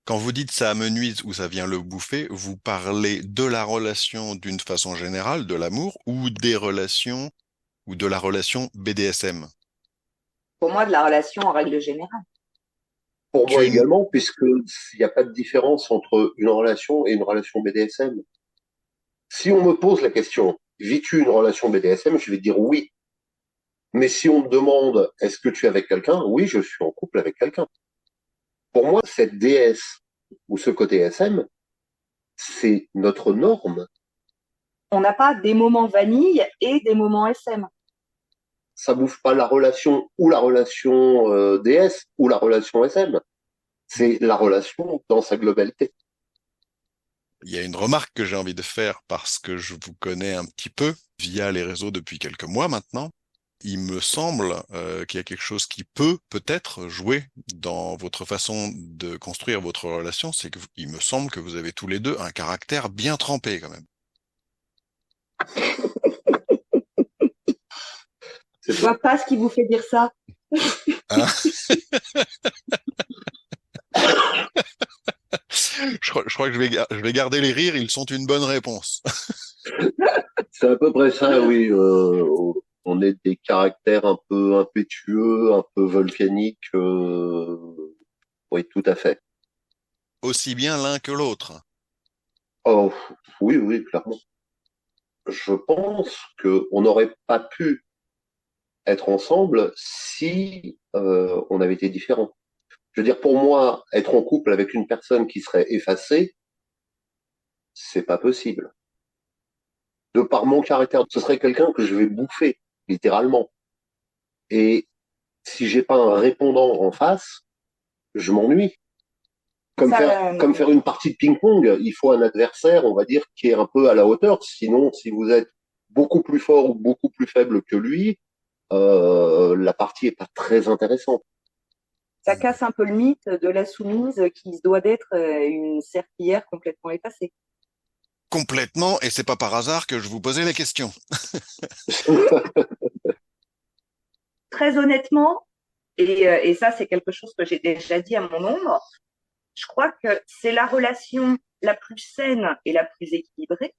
Quand vous dites ça amenuise ou ça vient le bouffer, vous parlez de la relation d'une façon générale, de l'amour, ou des relations, ou de la relation BDSM. Pour moi, de la relation en règle générale. Pour moi Qu'une, également, puisque il n'y a pas de différence entre une relation et une relation BDSM. Si on me pose la question, vis-tu une relation BDSM, je vais dire oui. Mais si on me demande, est-ce que tu es avec quelqu'un? Oui, je suis en couple avec quelqu'un. Pour moi, cette déesse ou ce côté SM, c'est notre norme. On n'a pas des moments vanille et des moments SM. Ça bouffe pas la relation DS ou la relation SM. C'est la relation dans sa globalité. Il y a une remarque que j'ai envie de faire parce que je vous connais un petit peu via les réseaux depuis quelques mois maintenant. Il me semble qu'il y a quelque chose qui peut-être jouer dans votre façon de construire votre relation, c'est que il me semble que vous avez tous les deux un caractère bien trempé quand même. C'est Je vois pas ce qui vous fait dire ça. Hein. Je crois que je vais garder les rires, ils sont une bonne réponse. C'est à peu près ça, oui. On est des caractères un peu impétueux, un peu volcaniques. Oui, tout à fait. Aussi bien l'un que l'autre. Oh, oui, oui, clairement. Je pense qu'on n'aurait pas pu être ensemble si on avait été différents. Je veux dire, pour moi, être en couple avec une personne qui serait effacée, c'est pas possible. De par mon caractère, ce serait quelqu'un que je vais bouffer, littéralement. Et si j'ai pas un répondant en face, je m'ennuie. Ça, Comme faire une partie de ping-pong, il faut un adversaire, on va dire, qui est un peu à la hauteur. Sinon, si vous êtes beaucoup plus fort ou beaucoup plus faible que lui, la partie est pas très intéressante. ça casse un peu le mythe de la soumise qui se doit d'être une serpillière complètement effacée. Complètement, et c'est pas par hasard que je vous posais la question. Très honnêtement, et ça c'est quelque chose que j'ai déjà dit à mon ombre, je crois que c'est la relation la plus saine et la plus équilibrée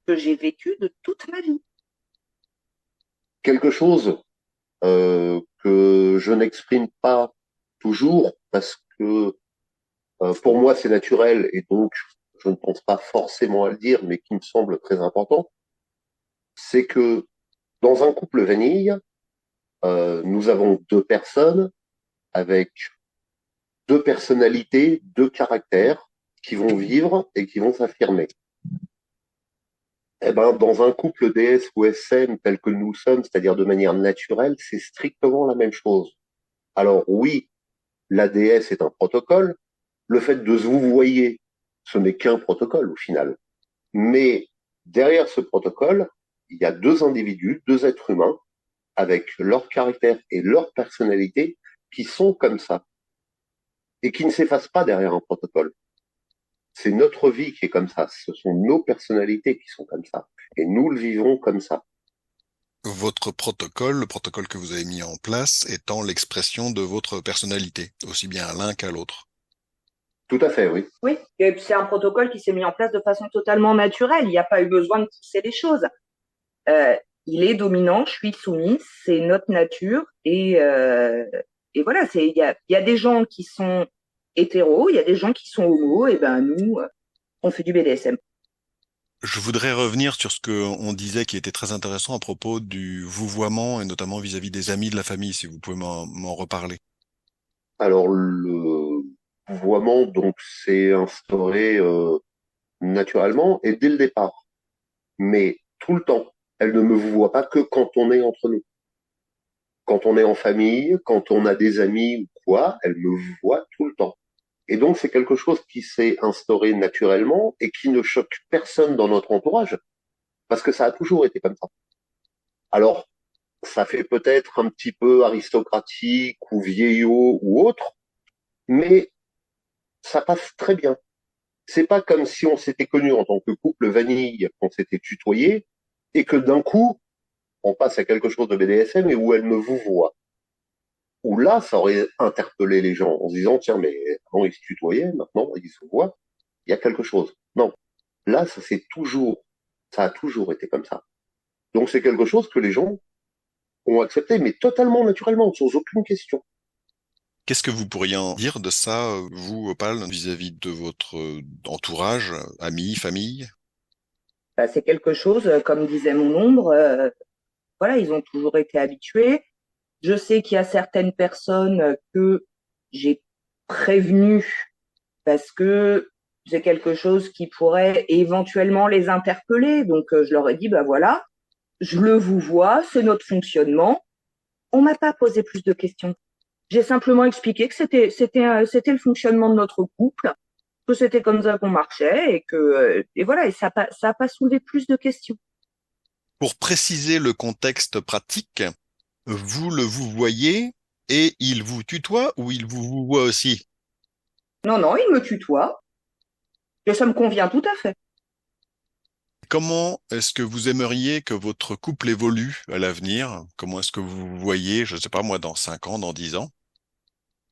que j'ai vécue de toute ma vie. Quelque chose que je n'exprime pas toujours parce que pour moi c'est naturel et donc je ne pense pas forcément à le dire, mais qui me semble très important, c'est que dans un couple vanille, nous avons deux personnes avec deux personnalités, deux caractères qui vont vivre et qui vont s'affirmer. Eh ben, dans un couple DS ou SM tel que nous sommes, c'est-à-dire de manière naturelle, c'est strictement la même chose. Alors oui, l'ADS est un protocole. Le fait de se vous voyez, ce n'est qu'un protocole au final. Mais derrière ce protocole, il y a deux individus, deux êtres humains, avec leur caractère et leur personnalité, qui sont comme ça et qui ne s'effacent pas derrière un protocole. C'est notre vie qui est comme ça. Ce sont nos personnalités qui sont comme ça. Et nous le vivons comme ça. Votre protocole, le protocole que vous avez mis en place, étant l'expression de votre personnalité, aussi bien à l'un qu'à l'autre. Tout à fait, oui. Oui, et c'est un protocole qui s'est mis en place de façon totalement naturelle. Il n'y a pas eu besoin de pousser les choses. Euh, il est dominant, je suis soumise, c'est notre nature. Et voilà, il y a des gens qui sont hétéros, il y a des gens qui sont homos, et ben nous, on fait du BDSM. Je voudrais revenir sur ce que on disait qui était très intéressant à propos du vouvoiement et notamment vis-à-vis des amis de la famille, si vous pouvez m'en reparler. Alors, le vouvoiement, donc, c'est instauré naturellement et dès le départ. Mais tout le temps. Elle ne me voit pas que quand on est entre nous. Quand on est en famille, quand on a des amis ou quoi, elle me voit tout le temps. Et donc, c'est quelque chose qui s'est instauré naturellement et qui ne choque personne dans notre entourage, parce que ça a toujours été comme ça. Alors, ça fait peut-être un petit peu aristocratique ou vieillot ou autre, mais ça passe très bien. C'est pas comme si on s'était connu en tant que couple vanille, qu'on s'était tutoyé, et que d'un coup, on passe à quelque chose de BDSM et où elle me vous voit. Où là, ça aurait interpellé les gens en se disant, tiens, mais avant ils se tutoyaient, maintenant ils se voient, il y a quelque chose. Non. Là, ça a toujours été comme ça. Donc c'est quelque chose que les gens ont accepté, mais totalement naturellement, sans aucune question. Qu'est-ce que vous pourriez en dire de ça, vous, Opal, vis-à-vis de votre entourage, amis, famille? C'est quelque chose, comme disait mon ombre, voilà, ils ont toujours été habitués. Je sais qu'il y a certaines personnes que j'ai prévenues parce que c'est quelque chose qui pourrait éventuellement les interpeller. Donc, je leur ai dit, bah voilà, je le vous vois, c'est notre fonctionnement. On m'a pas posé plus de questions. J'ai simplement expliqué que c'était le fonctionnement de notre couple, que c'était comme ça qu'on marchait et voilà, et ça a pas soulevé plus de questions. Pour préciser le contexte pratique, vous le vous voyez et il vous tutoie ou il vous voit aussi? Non, non, il me tutoie et ça me convient tout à fait. Comment est-ce que vous aimeriez que votre couple évolue à l'avenir? Comment est-ce que vous vous voyez, je ne sais pas moi, dans 5 ans, dans 10 ans?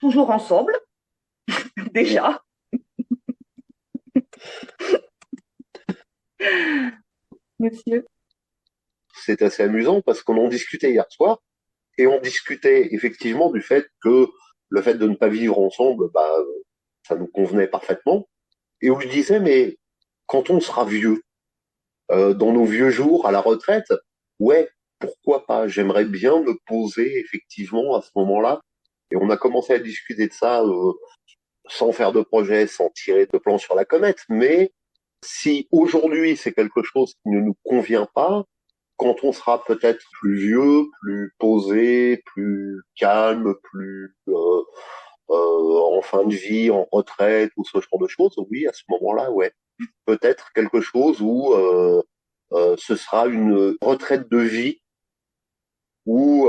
Toujours ensemble, déjà. Monsieur. C'est assez amusant parce qu'on en discutait hier soir et on discutait effectivement du fait que le fait de ne pas vivre ensemble, ça nous convenait parfaitement. Et où je disais, mais quand on sera vieux, dans nos vieux jours, à la retraite, ouais, pourquoi pas? J'aimerais bien me poser effectivement à ce moment-là. Et on a commencé à discuter de ça sans faire de projet, sans tirer de plan sur la comète. Mais si aujourd'hui c'est quelque chose qui ne nous convient pas, quand on sera peut-être plus vieux, plus posé, plus calme, plus en fin de vie, en retraite ou ce genre de choses, oui, à ce moment-là, ouais, peut-être quelque chose où ce sera une retraite de vie où,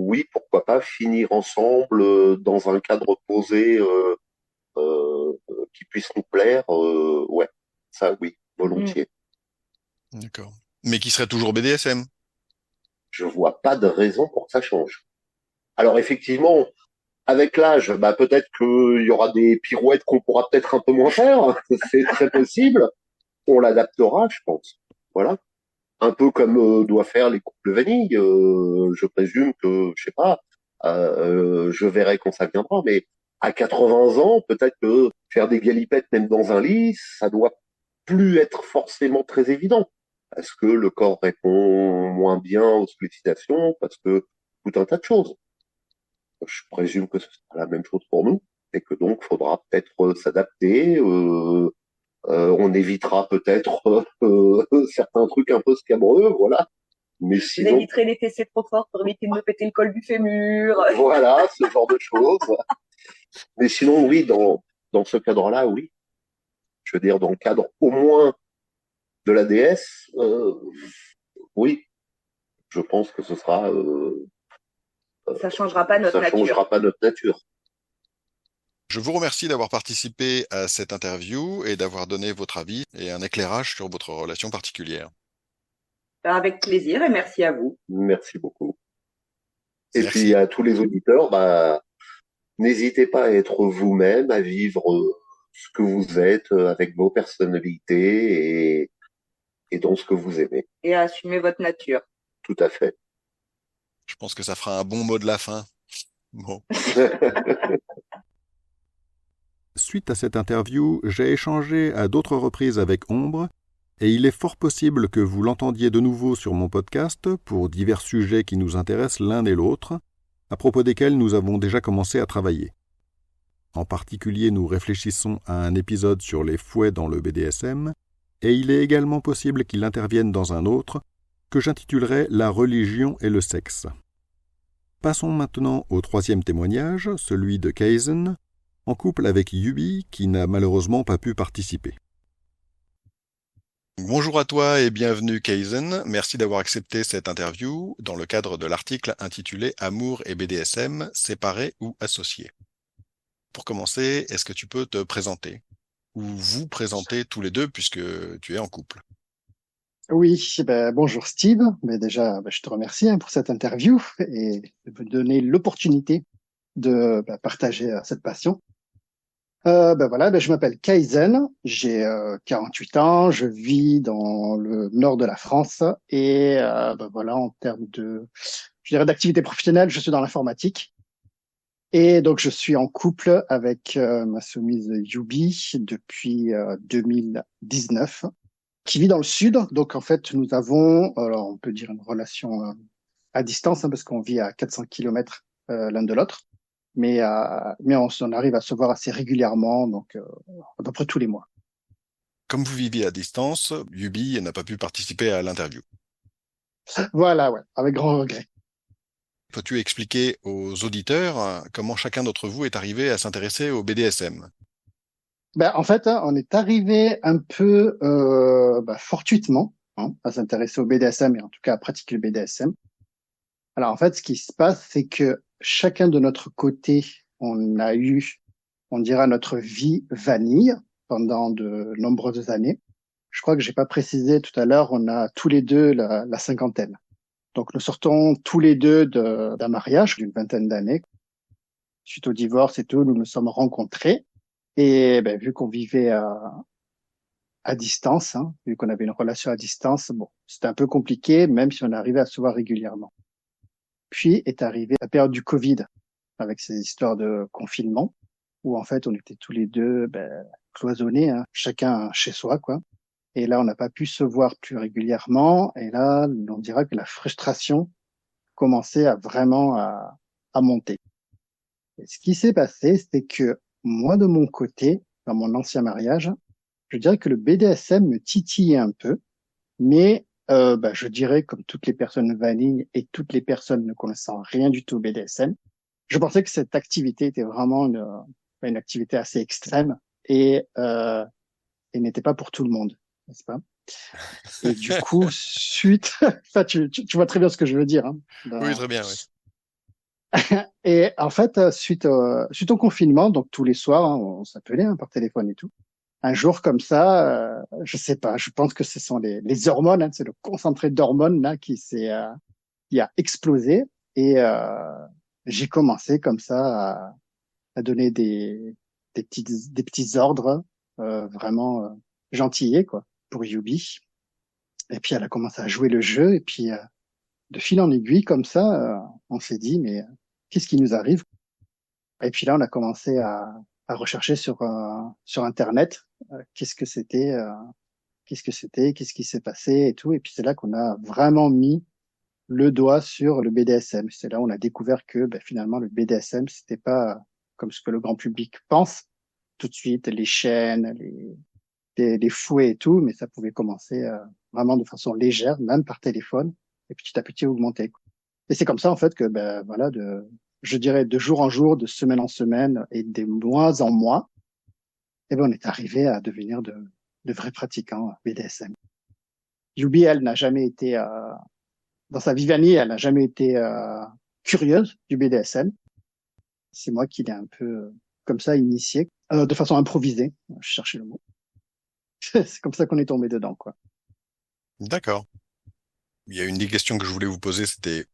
oui, pourquoi pas finir ensemble dans un cadre posé qui puisse nous plaire, ouais, ça, oui, Mm. volontiers. D'accord. Mais qui serait toujours BDSM? Je vois pas de raison pour que ça change. Alors effectivement, avec l'âge, peut-être qu'il y aura des pirouettes qu'on pourra peut-être un peu moins faire, c'est très possible. On l'adaptera, je pense. Voilà. Un peu comme doivent faire les couples vanille. Je présume que, je sais pas, je verrai quand ça viendra, mais à 80 ans, peut-être que faire des galipettes même dans un lit, ça doit plus être forcément très évident. Parce que le corps répond moins bien aux sollicitations, parce que tout un tas de choses. Je présume que ce sera la même chose pour nous et que donc faudra peut-être s'adapter. On évitera peut-être certains trucs un peu scabreux, voilà. Mais Vous sinon, éviterez les fessées trop fortes pour éviter de me péter le col du fémur. voilà, ce genre de choses. Mais sinon, oui, dans ce cadre-là, oui. Je veux dire, dans le cadre au moins de la déesse, oui, je pense que ce sera, Ça changera pas notre ça nature. changera pas notre nature. Je vous remercie d'avoir participé à cette interview et d'avoir donné votre avis et un éclairage sur votre relation particulière. Avec plaisir et merci à vous. Merci beaucoup. Et Merci. puis à tous les auditeurs, n'hésitez pas à être vous-même, à vivre ce que vous êtes avec vos personnalités et dans ce que vous aimez. Et à assumer votre nature. Tout à fait. Je pense que ça fera un bon mot de la fin. Bon. Suite à cette interview, j'ai échangé à d'autres reprises avec Ombre, et il est fort possible que vous l'entendiez de nouveau sur mon podcast pour divers sujets qui nous intéressent l'un et l'autre, à propos desquels nous avons déjà commencé à travailler. En particulier, nous réfléchissons à un épisode sur les fouets dans le BDSM, et il est également possible qu'il intervienne dans un autre, que j'intitulerai « La religion et le sexe ». Passons maintenant au troisième témoignage, celui de Kaizen, en couple avec Yubi, qui n'a malheureusement pas pu participer. Bonjour à toi et bienvenue Kaizen. Merci d'avoir accepté cette interview dans le cadre de l'article intitulé Amour et BDSM, séparés ou associés. Pour commencer, est-ce que tu peux te présenter ou vous présenter tous les deux puisque tu es en couple? Oui, bonjour Steve. Déjà, je te remercie pour cette interview et de me donner l'opportunité de partager cette passion. Je m'appelle Kaizen, j'ai 48 ans, je vis dans le nord de la France et en termes d'activité professionnelle, je suis dans l'informatique. Et donc, je suis en couple avec ma soumise Yubi depuis 2019, qui vit dans le sud. Donc, en fait, nous avons, alors on peut dire une relation à distance, hein, parce qu'on vit à 400 kilomètres l'un de l'autre. Mais on arrive à se voir assez régulièrement, donc à peu près tous les mois. Comme vous viviez à distance, Yubi n'a pas pu participer à l'interview. Voilà, ouais, avec grand regret. Peux-tu expliquer aux auditeurs comment chacun d'entre vous est arrivé à s'intéresser au BDSM? Ben, en fait, hein, on est arrivé un peu fortuitement, hein, à s'intéresser au BDSM et en tout cas à pratiquer le BDSM. Alors en fait, ce qui se passe, c'est que chacun de notre côté, on a eu, on dira, notre vie vanille pendant de nombreuses années. Je crois que j'ai pas précisé tout à l'heure, on a tous les deux la cinquantaine. Donc nous sortons tous les deux d'un mariage d'une vingtaine d'années. Suite au divorce et tout, nous nous sommes rencontrés. Et ben, vu qu'on vivait à distance, hein, vu qu'on avait une relation à distance, bon, c'était un peu compliqué, même si on arrivait à se voir régulièrement. Puis est arrivée la période du Covid, avec ces histoires de confinement, où en fait on était tous les deux cloisonnés, hein, chacun chez soi, quoi. Et là, on n'a pas pu se voir plus régulièrement. Et là, on dira que la frustration commençait à vraiment à monter. Et ce qui s'est passé, c'est que moi, de mon côté, dans mon ancien mariage, je dirais que le BDSM me titillait un peu, mais je dirais, comme toutes les personnes vanilles et toutes les personnes ne connaissant rien du tout au BDSM, je pensais que cette activité était vraiment une activité assez extrême et n'était pas pour tout le monde, n'est-ce pas? Et du coup, enfin, tu vois très bien ce que je veux dire, hein. Oui, très bien, oui. Et en fait, suite au confinement, donc tous les soirs, hein, on s'appelait, hein, par téléphone et tout. Un jour comme ça, je sais pas, je pense que ce sont les hormones, hein, c'est le concentré d'hormones là qui a explosé et j'ai commencé comme ça à donner des petits ordres vraiment gentillets quoi pour Yubi. Et puis elle a commencé à jouer le jeu et puis de fil en aiguille comme ça, on s'est dit mais qu'est-ce qui nous arrive? Et puis là on a commencé à rechercher sur Internet qu'est-ce que c'était, qu'est-ce qui s'est passé et tout. Et puis c'est là qu'on a vraiment mis le doigt sur le BDSM. C'est là où on a découvert que finalement le BDSM c'était pas comme ce que le grand public pense tout de suite, les chaînes, les fouets et tout, mais ça pouvait commencer vraiment de façon légère, même par téléphone, et petit à petit augmenter, quoi. Et c'est comme ça en fait que voilà, je dirais de jour en jour, de semaine en semaine et de mois en mois, et on est arrivé à devenir de vrais pratiquants BDSM. Yubi, elle n'a jamais été dans sa vie vanille, elle n'a jamais été curieuse du BDSM. C'est moi qui l'ai un peu comme ça initié, de façon improvisée. Je cherchais le mot. C'est comme ça qu'on est tombé dedans, quoi. D'accord. Il y a une des questions que je voulais vous poser, c'était,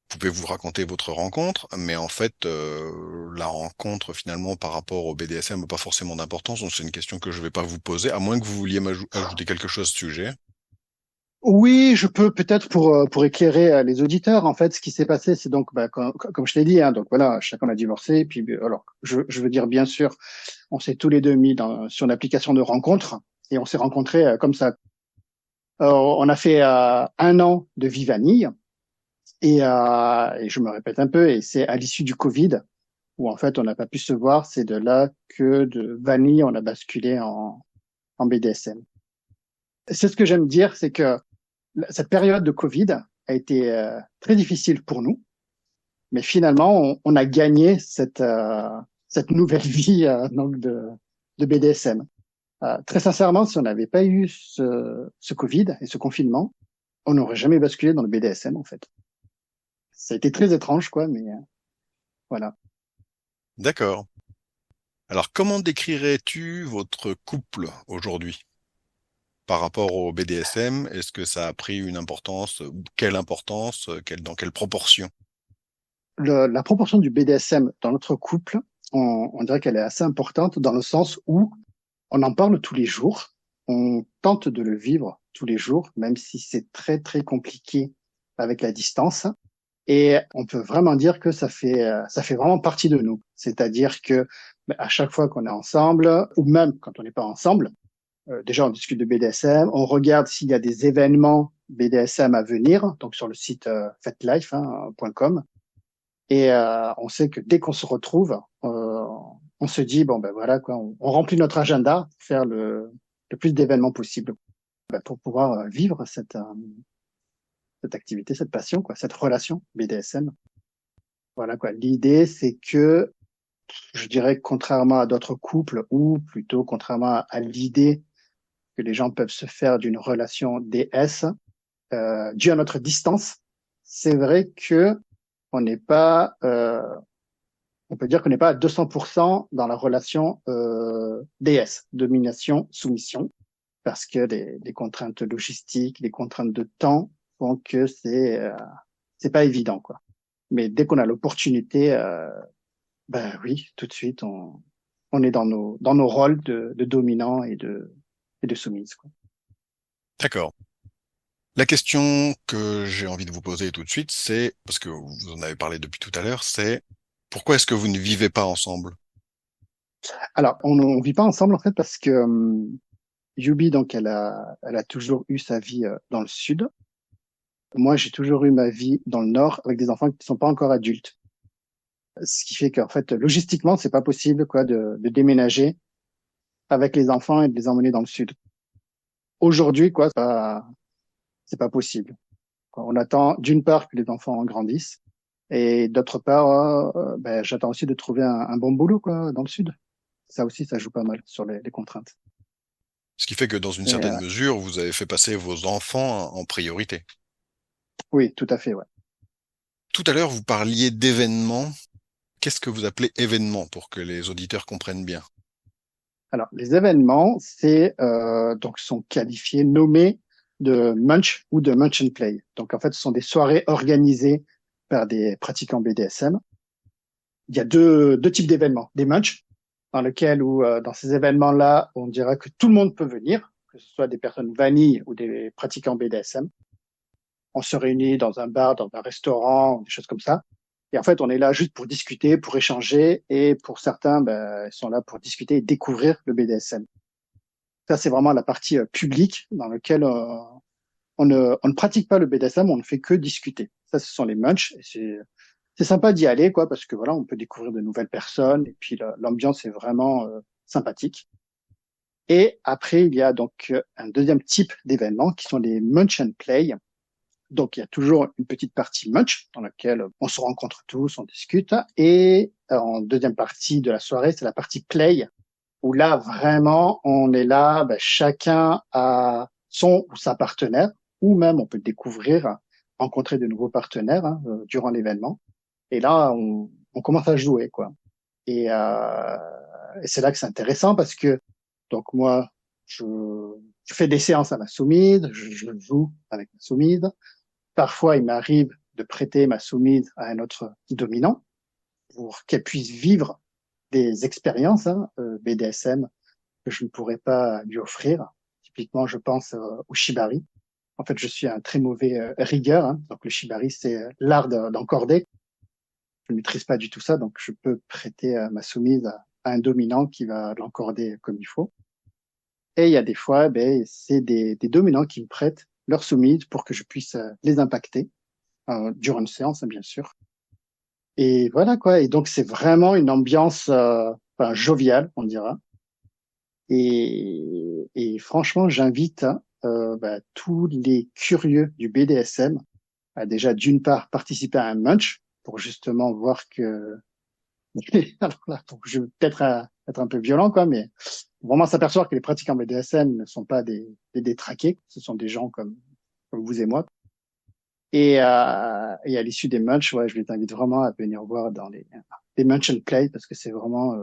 pouvez-vous raconter votre rencontre? Mais en fait, la rencontre, finalement, par rapport au BDSM n'a pas forcément d'importance, donc c'est une question que je ne vais pas vous poser, à moins que vous vouliez ajouter quelque chose à ce sujet. Oui, je peux peut-être pour éclairer les auditeurs. En fait, ce qui s'est passé, c'est donc comme je l'ai dit, hein, donc voilà, chacun a divorcé. Puis alors, je veux dire bien sûr, on s'est tous les deux mis sur une application de rencontre et on s'est rencontrés comme ça. On a fait 1 an de vie vanille et je me répète un peu. Et c'est à l'issue du Covid où en fait on n'a pas pu se voir. C'est de là que de vanille on a basculé en BDSM. C'est ce que j'aime dire, c'est que cette période de Covid a été très difficile pour nous, mais finalement, on a gagné cette nouvelle vie donc de BDSM. Très sincèrement, si on n'avait pas eu ce Covid et ce confinement, on n'aurait jamais basculé dans le BDSM en fait. Ça a été très étrange, quoi, mais voilà. D'accord. Alors, comment décrirais-tu votre couple aujourd'hui par rapport au BDSM? Est-ce que ça a pris une importance? Quelle importance? Dans quelle proportion? La proportion du BDSM dans notre couple, on dirait qu'elle est assez importante dans le sens où on en parle tous les jours, on tente de le vivre tous les jours, même si c'est très très compliqué avec la distance. Et on peut vraiment dire que ça fait vraiment partie de nous. C'est-à-dire que à chaque fois qu'on est ensemble, ou même quand on n'est pas ensemble, déjà on discute de BDSM, on regarde s'il y a des événements BDSM à venir, donc sur le site fetlife.com. Et on sait que dès qu'on se retrouve, on se dit bon ben voilà quoi, on remplit notre agenda pour faire le plus d'événements possible pour pouvoir vivre cette activité, cette passion quoi, cette relation BDSM. Voilà quoi. L'idée c'est que je dirais que contrairement à d'autres couples ou plutôt contrairement à l'idée que les gens peuvent se faire d'une relation DS, dû à notre distance, c'est vrai que on n'est pas on peut dire qu'on n'est pas à 200% dans la relation DS, domination, soumission, parce que les contraintes logistiques, les contraintes de temps font que c'est pas évident quoi. Mais dès qu'on a l'opportunité, ben oui, tout de suite on est dans nos rôles de dominant et de soumise quoi. D'accord. La question que j'ai envie de vous poser tout de suite, c'est, parce que vous en avez parlé depuis tout à l'heure, c'est pourquoi est-ce que vous ne vivez pas ensemble? Alors on vit pas ensemble en fait parce que Yubi donc elle a toujours eu sa vie dans le sud. Moi j'ai toujours eu ma vie dans le nord avec des enfants qui ne sont pas encore adultes. Ce qui fait qu'en fait logistiquement c'est pas possible quoi de déménager avec les enfants et de les emmener dans le sud. Aujourd'hui quoi c'est pas possible. On attend d'une part que les enfants grandissent et d'autre part ben, j'attends aussi de trouver un bon boulot quoi dans le sud. Ça aussi ça joue pas mal sur les contraintes. Ce qui fait que dans une Et, certaine mesure, vous avez fait passer vos enfants en priorité. oui, tout à fait, ouais. Tout à l'heure, vous parliez d'événements. Qu'est-ce que vous appelez événements pour que les auditeurs comprennent bien? Alors, les événements, c'est donc sont qualifiés, nommés de munch ou de munch and play. Donc, en fait, ce sont des soirées organisées par des pratiquants BDSM. Il y a deux types d'événements. Des munch, dans lequel ou dans ces événements-là, on dira que tout le monde peut venir, que ce soit des personnes vanilles ou des pratiquants BDSM. On se réunit dans un bar, dans un restaurant, des choses comme ça. Et en fait, on est là juste pour discuter, pour échanger, et pour certains, ben, ils sont là pour discuter et découvrir le BDSM. Ça, c'est vraiment la partie publique dans laquelle on ne pratique pas le BDSM, on ne fait que discuter. Ça, ce sont les munchs. Et c'est sympa d'y aller, quoi, parce que voilà, on peut découvrir de nouvelles personnes, et puis l'ambiance est vraiment sympathique. Et après, il y a donc un deuxième type d'événements qui sont les munch and play. Donc, il y a toujours une petite partie munch dans laquelle on se rencontre tous, on discute. Et en deuxième partie de la soirée, c'est la partie play, où là, vraiment, on est là, ben, chacun a son ou sa partenaire, ou même on peut découvrir, rencontrer de nouveaux partenaires durant l'événement. Et là, on commence à jouer, quoi. Et c'est là que c'est intéressant parce que, donc moi, je fais des séances à ma soumise, je joue avec ma soumise. Parfois, il m'arrive de prêter ma soumise à un autre dominant pour qu'elle puisse vivre des expériences BDSM que je ne pourrais pas lui offrir. Typiquement, je pense au shibari. En fait, je suis un très mauvais rigueur. Donc, le shibari, c'est l'art d'encorder. Je ne maîtrise pas du tout ça, donc je peux prêter ma soumise à un dominant qui va l'encorder comme il faut. Et il y a des fois, ben, c'est des dominants qui me prêtent leur soumise pour que je puisse les impacter durant une séance, bien sûr. Et voilà quoi. Et donc c'est vraiment une ambiance joviale, on dira. Et franchement, j'invite tous les curieux du BDSM à déjà d'une part participer à un munch pour justement voir que alors là, donc, je vais peut-être être un peu violent quoi, mais vraiment s'apercevoir que les pratiquants BDSM ne sont pas des détraqués, ce sont des gens comme vous et moi. Et à l'issue des munchs, ouais, je les invite vraiment à venir voir dans les munch and play parce que c'est vraiment,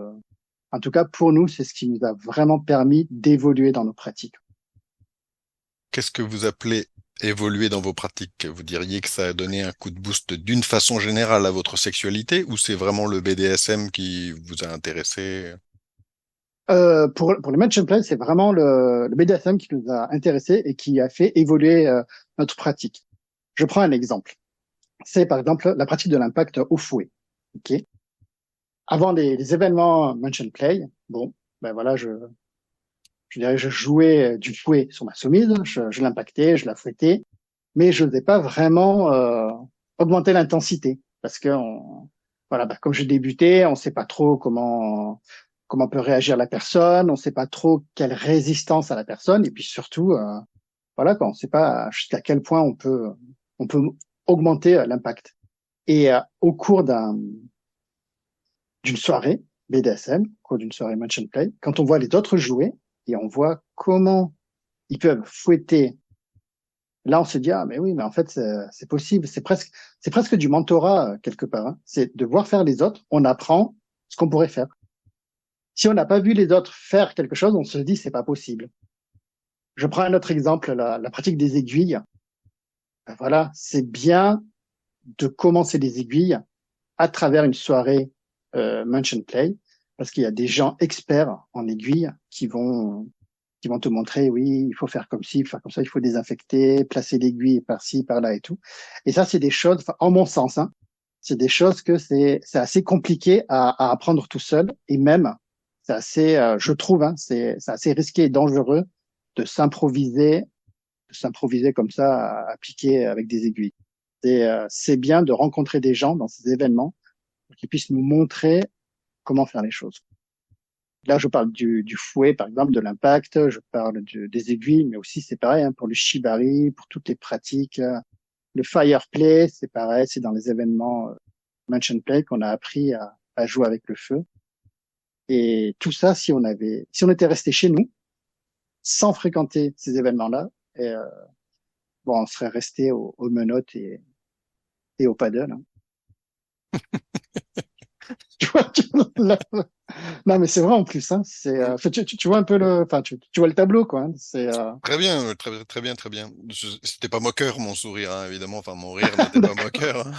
en tout cas pour nous, c'est ce qui nous a vraiment permis d'évoluer dans nos pratiques. Qu'est-ce que vous appelez évoluer dans vos pratiques? Vous diriez que ça a donné un coup de boost d'une façon générale à votre sexualité ou c'est vraiment le BDSM qui vous a intéressé? Pour les munch and play, c'est vraiment le BDSM qui nous a intéressés et qui a fait évoluer notre pratique. Je prends un exemple. C'est par exemple la pratique de l'impact au fouet. Ok. Avant les événements munch and play, bon, ben voilà, je jouais du fouet sur ma soumise, je l'impactais, je la fouettais. mais je n'osais pas vraiment augmenter l'intensité parce que voilà, comme je débutais, on ne sait pas trop comment peut réagir la personne, on ne sait pas trop quelle résistance a la personne, et puis surtout, voilà, on ne sait pas jusqu'à quel point on peut augmenter l'impact. Et au cours d'une soirée BDSM, au cours d'une soirée match and play, quand on voit les autres jouer et on voit comment ils peuvent fouetter, là on se dit ah mais oui, mais en fait c'est possible, c'est presque du mentorat quelque part, hein. C'est de voir faire les autres, on apprend ce qu'on pourrait faire. Si on n'a pas vu les autres faire quelque chose, on se dit c'est pas possible. Je prends un autre exemple, la pratique des aiguilles. Ben voilà, c'est bien de commencer les aiguilles à travers une soirée Munch and Play, parce qu'il y a des gens experts en aiguilles qui vont te montrer, oui, il faut faire comme ci, faire comme ça, il faut désinfecter, placer l'aiguille par-ci, par-là et tout. Et ça, c'est des choses, en mon sens, hein, c'est des choses que c'est assez compliqué à apprendre tout seul, et même, c'est assez, je trouve, hein, c'est assez risqué et dangereux de s'improviser comme ça, à appliquer avec des aiguilles. C'est bien de rencontrer des gens dans ces événements pour qu'ils puissent nous montrer comment faire les choses. Là, je parle du fouet, par exemple, de l'impact, je parle des aiguilles, mais aussi c'est pareil hein, pour le shibari, pour toutes les pratiques. Le fireplay, c'est pareil, c'est dans les événements Match and Play qu'on a appris à jouer avec le feu. Et tout ça, si on était resté chez nous, sans fréquenter ces événements-là, et, bon, on serait resté aux menottes et au paddle. Hein. Là, non, mais c'est vrai en plus. Hein, tu vois un peu tu vois le tableau, quoi. Hein, Très bien, très, très bien, très bien. C'était pas moqueur mon sourire, hein, évidemment. Enfin, mon rire n'était pas moqueur. Hein.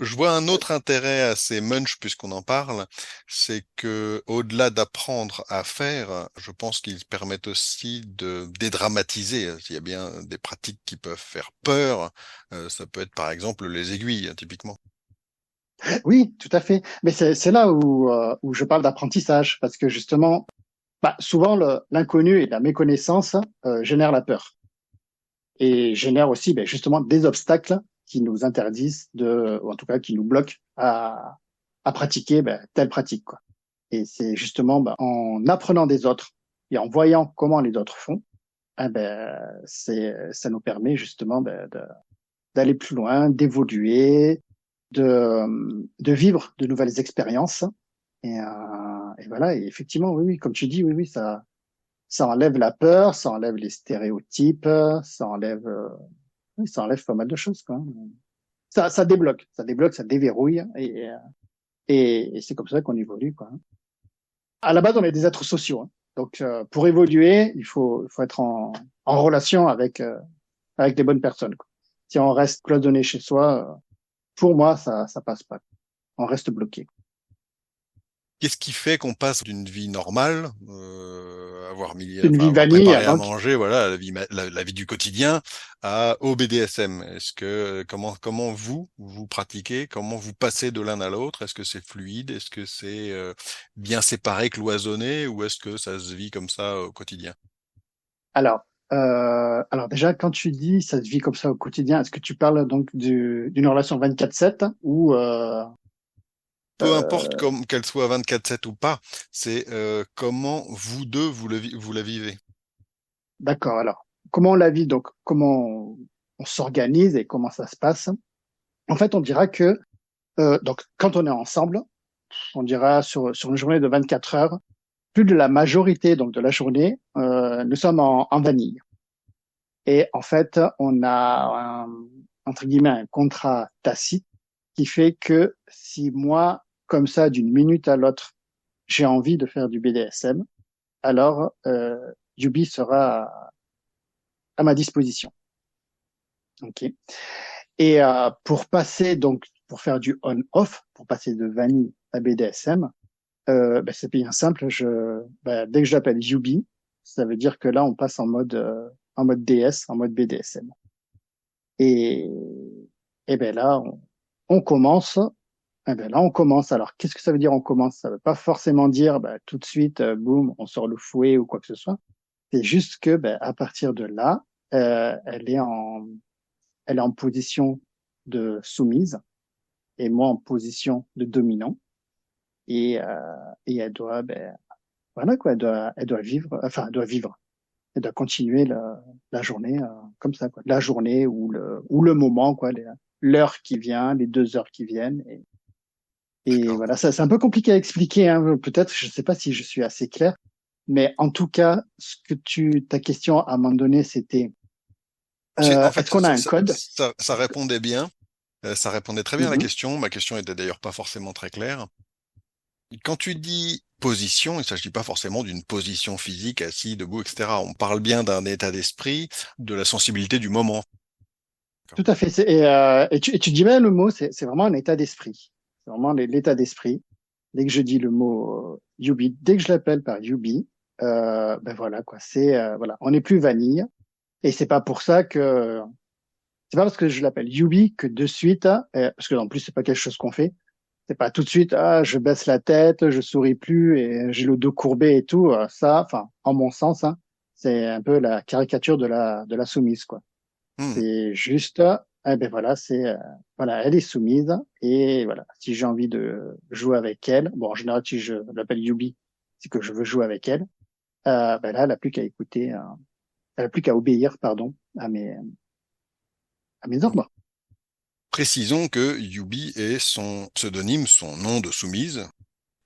Je vois un autre intérêt à ces munch puisqu'on en parle, c'est que au-delà d'apprendre à faire, je pense qu'ils permettent aussi de dédramatiser. Il y a bien des pratiques qui peuvent faire peur. Ça peut être par exemple les aiguilles, hein, typiquement. Oui, tout à fait. Mais c'est là où je parle d'apprentissage, parce que justement, souvent l'inconnu et la méconnaissance génèrent la peur et génèrent aussi justement des obstacles qui nous interdisent ou en tout cas qui nous bloquent à pratiquer telle pratique, quoi. Et c'est justement en apprenant des autres et en voyant comment les autres font, ça nous permet justement d'aller plus loin, d'évoluer, de vivre de nouvelles expériences. Et voilà, et effectivement, oui, comme tu dis, oui, ça enlève la peur, ça enlève les stéréotypes, ça enlève pas mal de choses, quoi. Ça débloque, ça déverrouille, et c'est comme ça qu'on évolue, quoi. À la base, on est des êtres sociaux, hein. Donc, pour évoluer, il faut être en relation avec des bonnes personnes, quoi. Si on reste cloisonné chez soi, pour moi, ça passe pas. On reste bloqué. Qu'est-ce qui fait qu'on passe d'une vie normale, Une vie avoir vanille, préparé à donc, manger, voilà, la vie du quotidien, au BDSM? Est-ce que comment vous pratiquez? Comment vous passez de l'un à l'autre? Est-ce que c'est fluide? Est-ce que c'est bien séparé, cloisonné, ou est-ce que ça se vit comme ça au quotidien? alors déjà, quand tu dis ça se vit comme ça au quotidien, est-ce que tu parles donc d'une relation 24/7 ou Peu importe qu'elle soit 24/7 ou pas, c'est comment vous deux vous la vivez. d'accord. Alors, comment on la vit, donc comment on s'organise et comment ça se passe? En fait, on dira que donc quand on est ensemble, on dira sur une journée de 24 heures, plus de la majorité donc de la journée, nous sommes en vanille. Et en fait, on a entre guillemets un contrat tacite qui fait que si moi, comme ça, d'une minute à l'autre, j'ai envie de faire du BDSM, alors Yubi sera à ma disposition. Ok. Et pour faire du on-off, pour passer de vanille à BDSM, c'est bien simple. Dès que j'appelle Yubi, ça veut dire que là, on passe en mode DS, en mode BDSM. Et là, on commence. Là, on commence. Alors, qu'est-ce que ça veut dire on commence? Ça veut pas forcément dire tout de suite, boum, on sort le fouet ou quoi que ce soit. C'est juste que à partir de là, elle est elle est en position de soumise et moi en position de dominant. Et elle doit, voilà quoi, elle doit vivre, enfin, elle doit vivre. Elle doit continuer la journée comme ça, quoi. La journée ou le moment, quoi, l'heure qui vient, les 2 heures qui viennent. Et D'accord. voilà, ça, c'est un peu compliqué à expliquer, hein. Peut-être, je sais pas si je suis assez clair, mais en tout cas, ta question à un moment donné, c'était, En fait, est-ce qu'on a un code? ça répondait bien. Ça répondait très bien à la Mhm. question. Ma question était d'ailleurs pas forcément très claire. Quand tu dis position, il ne s'agit pas forcément d'une position physique, assis, debout, etc. On parle bien d'un état d'esprit, de la sensibilité du moment. Tout à fait. Et tu dis bien le mot, c'est vraiment un état d'esprit. C'est vraiment l'état d'esprit. Dès que je dis le mot Yubi, dès que je l'appelle par Yubi, voilà quoi. Voilà, on n'est plus vanille. Et c'est pas parce que je l'appelle Yubi que de suite, parce que en plus c'est pas quelque chose qu'on fait. C'est pas tout de suite, je baisse la tête, je souris plus et j'ai le dos courbé et tout. Ça, enfin, en mon sens, hein, c'est un peu la caricature de la soumise, quoi. Hmm. C'est juste, voilà, voilà, elle est soumise et voilà. Si j'ai envie de jouer avec elle, bon, en général, si je l'appelle Yubi, c'est que je veux jouer avec elle. Là, elle a plus qu'à écouter, elle a plus qu'à obéir, pardon, à mes ordres. Précisons que Yubi est son pseudonyme, son nom de soumise,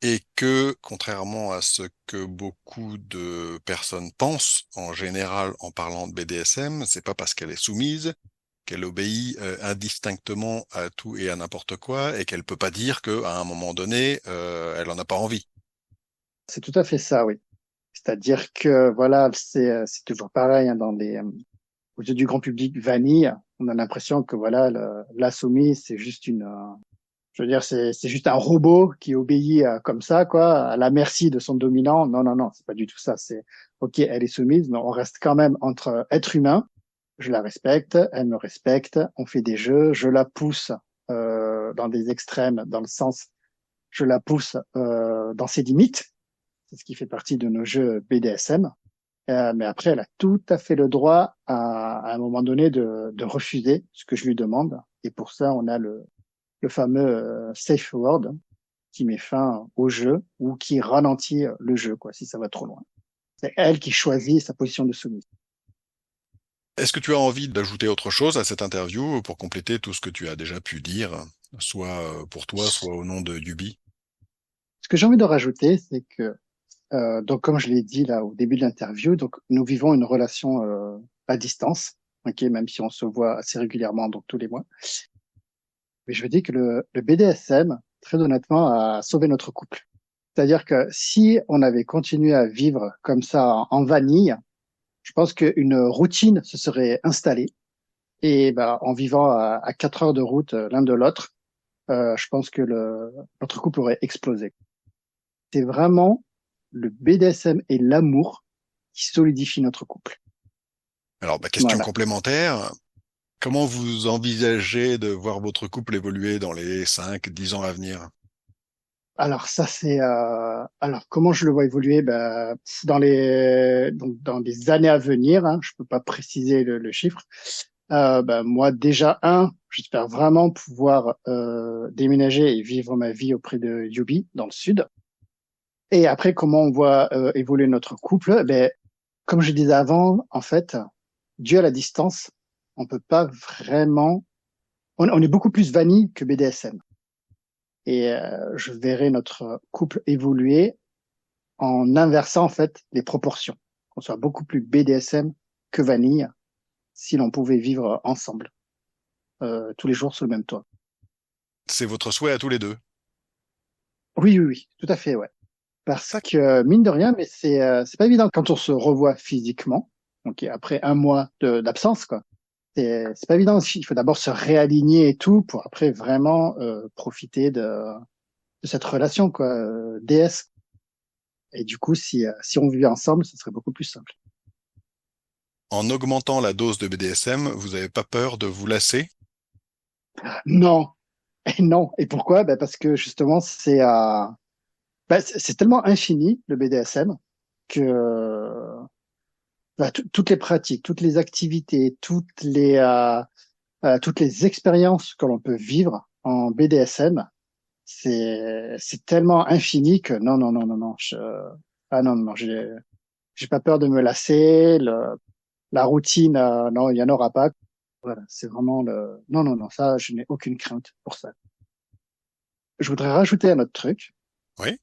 et que, contrairement à ce que beaucoup de personnes pensent en général en parlant de BDSM, c'est pas parce qu'elle est soumise qu'elle obéit indistinctement à tout et à n'importe quoi et qu'elle peut pas dire qu'à un moment donné, elle en a pas envie. C'est tout à fait ça, oui. C'est-à-dire que voilà, c'est toujours pareil hein, aux yeux du grand public vanille. On a l'impression que voilà, la soumise, c'est juste je veux dire, c'est juste un robot qui obéit comme ça, quoi, à la merci de son dominant. Non, non, non, c'est pas du tout ça. C'est ok, elle est soumise, mais on reste quand même entre êtres humains. Je la respecte, elle me respecte. On fait des jeux, je la pousse dans des extrêmes, dans le sens, je la pousse dans ses limites. C'est ce qui fait partie de nos jeux BDSM. Mais après, elle a tout à fait le droit à un moment donné de refuser ce que je lui demande. Et pour ça, on a le fameux safe word qui met fin au jeu ou qui ralentit le jeu, quoi, si ça va trop loin. C'est elle qui choisit sa position de soumise. Est-ce que tu as envie d'ajouter autre chose à cette interview pour compléter tout ce que tu as déjà pu dire, soit pour toi, soit au nom de Yubi? Ce que j'ai envie de rajouter, c'est que donc comme je l'ai dit là au début de l'interview, donc nous vivons une relation à distance, ok, même si on se voit assez régulièrement, donc tous les mois. Mais je veux dire que le BDSM, très honnêtement, a sauvé notre couple. C'est-à-dire que si on avait continué à vivre comme ça en vanille, je pense qu'une routine se serait installée. Et en vivant à 4 heures de route l'un de l'autre, je pense que notre couple aurait explosé. C'est vraiment le BDSM et l'amour qui solidifient notre couple. Alors, question Voilà. complémentaire. Comment vous envisagez de voir votre couple évoluer dans les 5, 10 ans à venir? Alors ça c'est alors comment je le vois évoluer dans les années à venir, hein, je peux pas préciser le chiffre. Moi déjà j'espère vraiment pouvoir déménager et vivre ma vie auprès de Yubi dans le sud. Et après comment on voit évoluer notre couple, comme je disais avant, en fait, dû à la distance, on peut pas vraiment on est beaucoup plus vanille que BDSM. Et je verrai notre couple évoluer en inversant en fait les proportions, qu'on soit beaucoup plus BDSM que vanille si l'on pouvait vivre ensemble tous les jours sous le même toit. C'est votre souhait à tous les deux. Oui, oui, oui, tout à fait, ouais. Parce que mine de rien, mais c'est pas évident quand on se revoit physiquement. Donc après un mois d'absence, quoi. C'est pas évident. Il faut d'abord se réaligner et tout pour après vraiment profiter de cette relation, quoi, DS. Et du coup, si on vivait ensemble, ce serait beaucoup plus simple. En augmentant la dose de BDSM, vous n'avez pas peur de vous lasser? Non, et non. Et pourquoi? Parce que justement, c'est tellement infini le BDSM que toutes les pratiques, toutes les activités, toutes les expériences que l'on peut vivre en BDSM, c'est tellement infini que non, non, non, non, non. Ah non, non, j'ai pas peur de me lasser. La routine, non, il y en aura pas. Voilà, c'est vraiment non, non, non, ça, je n'ai aucune crainte pour ça. Je voudrais rajouter un autre truc. Oui.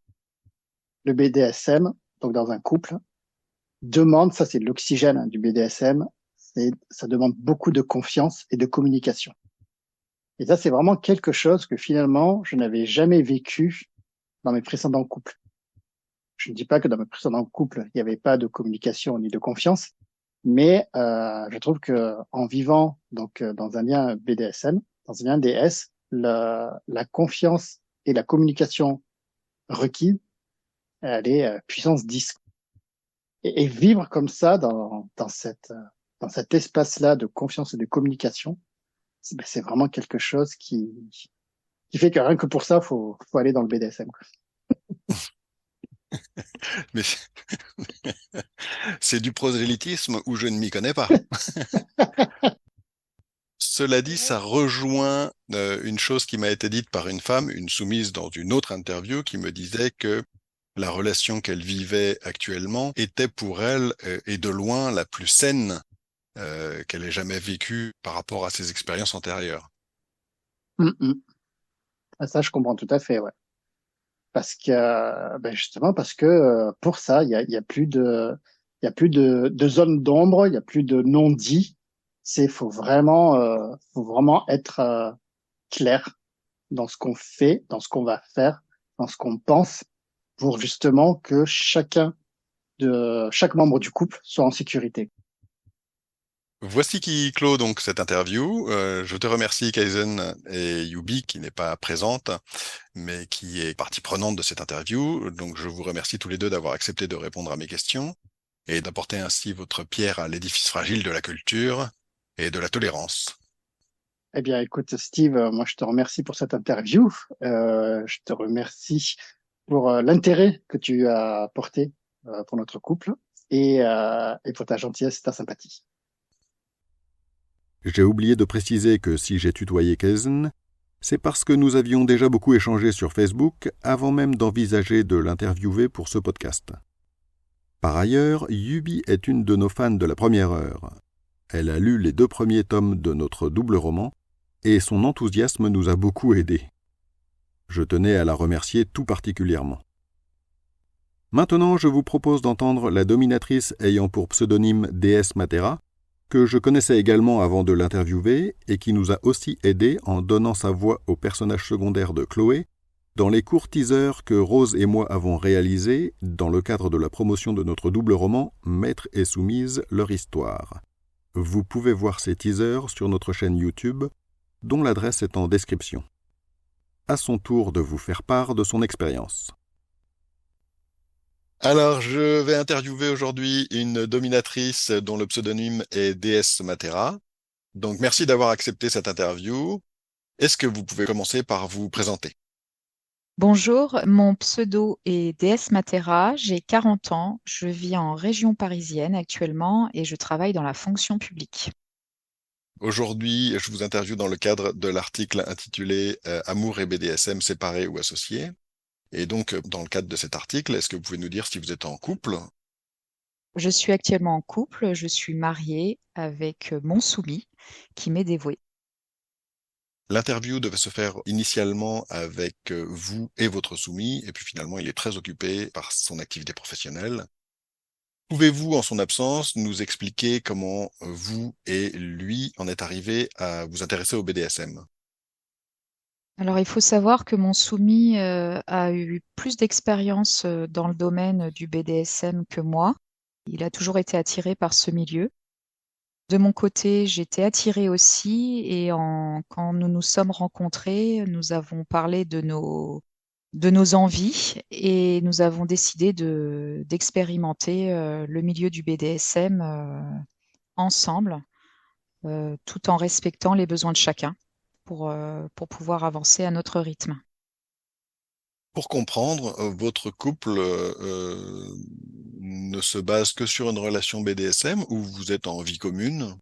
Le BDSM, donc dans un couple, demande, ça c'est l'oxygène du BDSM, ça demande beaucoup de confiance et de communication. Et ça, c'est vraiment quelque chose que finalement, je n'avais jamais vécu dans mes précédents couples. Je ne dis pas que dans mes précédents couples, il n'y avait pas de communication ni de confiance, mais je trouve que en vivant donc dans un lien BDSM, dans un lien DS, la confiance et la communication requise, elle est puissance 10. Et vivre comme ça dans cet espace-là de confiance et de communication, c'est vraiment quelque chose qui fait que rien que pour ça, faut aller dans le BDSM, quoi. Mais c'est du prosélytisme où je ne m'y connais pas. Cela dit, ça rejoint une chose qui m'a été dite par une femme, une soumise dans une autre interview, qui me disait que la relation qu'elle vivait actuellement était pour elle, et de loin, la plus saine qu'elle ait jamais vécue par rapport à ses expériences antérieures. Ah, ça, je comprends tout à fait, ouais. Parce que, justement, parce que pour ça, il y a plus de zone d'ombre, il y a plus de non-dit. Faut vraiment être clair dans ce qu'on fait, dans ce qu'on va faire, dans ce qu'on pense, pour justement que chaque membre du couple soit en sécurité. Voici qui clôt donc cette interview. Je te remercie, Kaizen et Yubi, qui n'est pas présente, mais qui est partie prenante de cette interview. Donc, je vous remercie tous les deux d'avoir accepté de répondre à mes questions et d'apporter ainsi votre pierre à l'édifice fragile de la culture et de la tolérance. Eh bien, écoute, Steve, moi, je te remercie pour cette interview. Je te remercie pour l'intérêt que tu as porté pour notre couple et pour ta gentillesse et ta sympathie. J'ai oublié de préciser que si j'ai tutoyé Kaizen, c'est parce que nous avions déjà beaucoup échangé sur Facebook avant même d'envisager de l'interviewer pour ce podcast. Par ailleurs, Yubi est une de nos fans de la première heure. Elle a lu les 2 premiers tomes de notre double roman et son enthousiasme nous a beaucoup aidés. Je tenais à la remercier tout particulièrement. Maintenant, je vous propose d'entendre la dominatrice ayant pour pseudonyme Déesse Matera, que je connaissais également avant de l'interviewer et qui nous a aussi aidés en donnant sa voix au personnage secondaire de Chloé dans les courts teasers que Rose et moi avons réalisés dans le cadre de la promotion de notre double roman Maître et Soumise, leur histoire. Vous pouvez voir ces teasers sur notre chaîne YouTube, dont l'adresse est en description. À son tour de vous faire part de son expérience. Alors, je vais interviewer aujourd'hui une dominatrice dont le pseudonyme est Déesse Matera. Donc, merci d'avoir accepté cette interview. Est-ce que vous pouvez commencer par vous présenter? Bonjour, mon pseudo est Déesse Matera, j'ai 40 ans, je vis en région parisienne actuellement et je travaille dans la fonction publique. Aujourd'hui, je vous interviewe dans le cadre de l'article intitulé Amour et BDSM séparés ou associés. Et donc, dans le cadre de cet article, est-ce que vous pouvez nous dire si vous êtes en couple? Je suis actuellement en couple, je suis mariée avec mon soumis qui m'est dévoué. L'interview devait se faire initialement avec vous et votre soumis, et puis finalement, il est très occupé par son activité professionnelle. Pouvez-vous, en son absence, nous expliquer comment vous et lui en êtes arrivés à vous intéresser au BDSM? Alors, il faut savoir que mon soumis a eu plus d'expérience dans le domaine du BDSM que moi. Il a toujours été attiré par ce milieu. De mon côté, j'étais attirée aussi et quand nous nous sommes rencontrés, nous avons parlé de nos envies et nous avons décidé d'expérimenter le milieu du BDSM ensemble, tout en respectant les besoins de chacun pour pouvoir avancer à notre rythme. Pour comprendre, votre couple ne se base que sur une relation BDSM ou vous êtes en vie commune?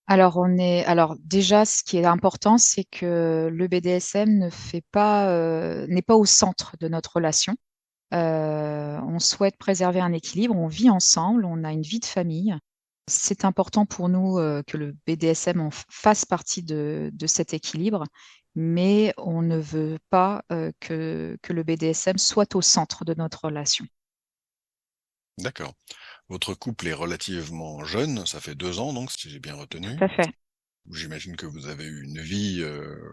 Alors déjà, ce qui est important, c'est que le BDSM n'est pas au centre de notre relation. On souhaite préserver un équilibre, on vit ensemble, on a une vie de famille. C'est important pour nous que le BDSM fasse partie de cet équilibre, mais on ne veut pas que le BDSM soit au centre de notre relation. D'accord. Votre couple est relativement jeune, ça fait 2 ans donc, si j'ai bien retenu. Tout à fait. J'imagine que vous avez eu une vie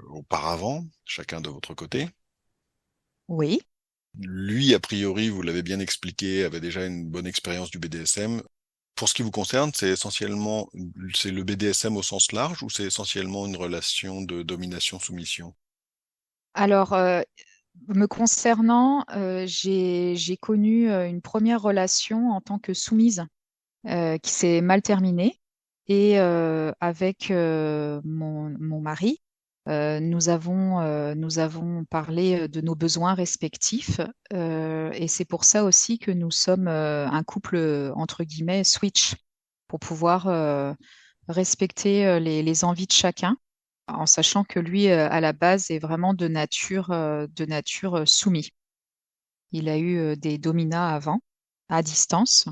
auparavant, chacun de votre côté. Oui. Lui, a priori, vous l'avez bien expliqué, avait déjà une bonne expérience du BDSM. Pour ce qui vous concerne, c'est le BDSM au sens large ou c'est essentiellement une relation de domination-soumission? Alors, me concernant, j'ai connu une première relation en tant que soumise qui s'est mal terminée. Et avec mon mari, nous avons parlé de nos besoins respectifs. Et c'est pour ça aussi que nous sommes un couple, entre guillemets, switch, pour pouvoir respecter les envies de chacun, en sachant que lui, à la base, est vraiment de nature soumis. Il a eu des dominats avant, à distance.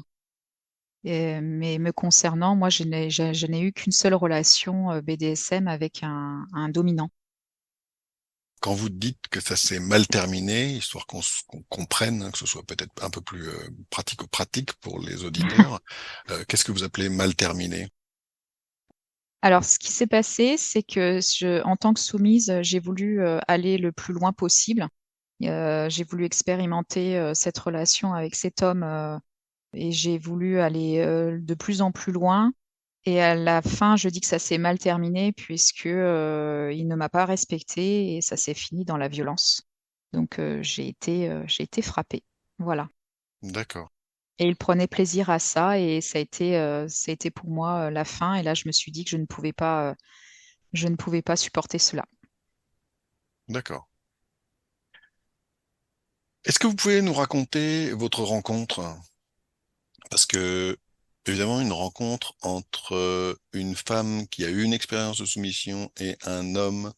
Mais me concernant, moi, je n'ai eu qu'une seule relation BDSM avec un dominant. Quand vous dites que ça s'est mal terminé, histoire qu'on comprenne, hein, que ce soit peut-être un peu plus pratique pour les auditeurs, qu'est-ce que vous appelez mal terminé? Alors, ce qui s'est passé, c'est que en tant que soumise, j'ai voulu aller le plus loin possible. J'ai voulu expérimenter cette relation avec cet homme et j'ai voulu aller de plus en plus loin. Et à la fin, je dis que ça s'est mal terminé puisque il ne m'a pas respectée et ça s'est fini dans la violence. Donc j'ai été frappée. Voilà. D'accord, Et il prenait plaisir à ça et ça a été pour moi la fin. Et là, je me suis dit que je ne pouvais pas supporter cela. d'accord. Est-ce que vous pouvez nous raconter votre rencontre? Parce que, évidemment, une rencontre entre une femme qui a eu une expérience de soumission et un homme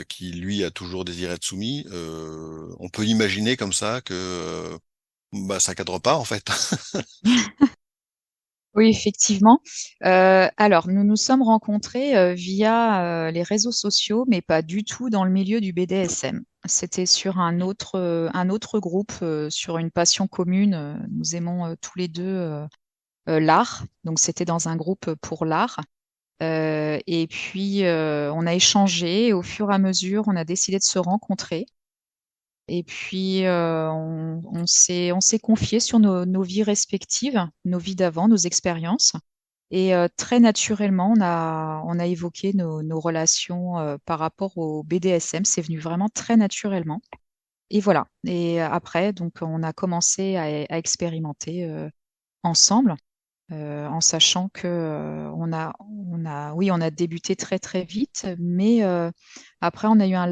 qui, lui, a toujours désiré être soumis, on peut imaginer comme ça que bah, ça cadre pas, en fait. Oui, effectivement. Alors, nous nous sommes rencontrés via les réseaux sociaux, mais pas du tout dans le milieu du BDSM. C'était sur un autre groupe, sur une passion commune. Nous aimons tous les deux l'art, donc c'était dans un groupe pour l'art. Et puis, on a échangé et au fur et à mesure, on a décidé de se rencontrer. Et puis, on s'est confié sur nos vies respectives, nos vies d'avant, nos expériences. Et très naturellement, on a évoqué nos relations par rapport au BDSM. C'est venu vraiment très naturellement. Et voilà. Et après, donc, on a commencé à expérimenter ensemble, en sachant que oui, on a débuté très très vite, mais après, on a eu un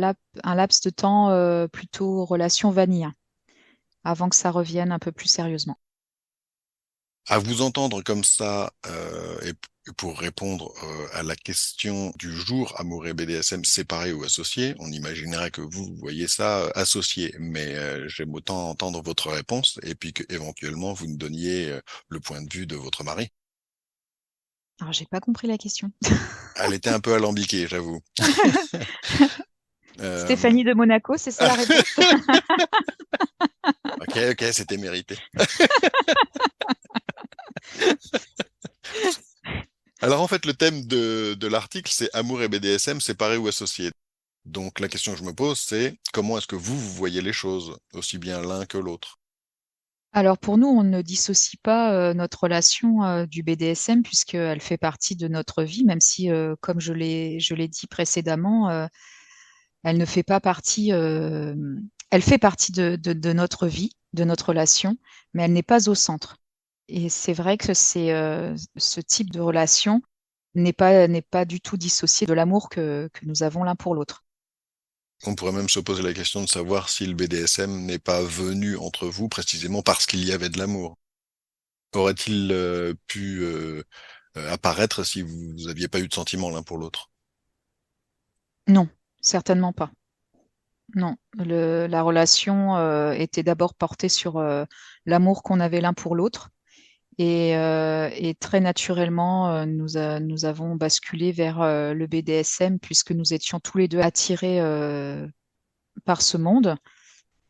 laps de temps plutôt relation vanille, avant que ça revienne un peu plus sérieusement. À vous entendre comme ça, pour répondre à la question du jour, amour et BDSM séparés ou associés, on imaginerait que vous voyez ça associé, mais j'aime autant entendre votre réponse et puis que éventuellement vous nous donniez le point de vue de votre mari. Alors, j'ai pas compris la question. Elle était un peu alambiquée, j'avoue. Euh, Stéphanie de Monaco, c'est ça la réponse? ok, c'était mérité. Alors en fait, le thème de l'article, c'est amour et BDSM séparés ou associés. Donc la question que je me pose, c'est comment est-ce que vous voyez les choses, aussi bien l'un que l'autre? Alors pour nous, on ne dissocie pas notre relation du BDSM puisqu'elle fait partie de notre vie, même si, comme je l'ai dit précédemment, elle ne fait pas partie, elle fait partie de notre vie, de notre relation, mais elle n'est pas au centre. Et c'est vrai que ce type de relation n'est pas du tout dissocié de l'amour que nous avons l'un pour l'autre. On pourrait même se poser la question de savoir si le BDSM n'est pas venu entre vous précisément parce qu'il y avait de l'amour. Aurait-il pu apparaître si vous n'aviez pas eu de sentiments l'un pour l'autre? Non, certainement pas. Non, la relation était d'abord portée sur l'amour qu'on avait l'un pour l'autre. Et très naturellement, nous avons basculé vers le BDSM puisque nous étions tous les deux attirés par ce monde,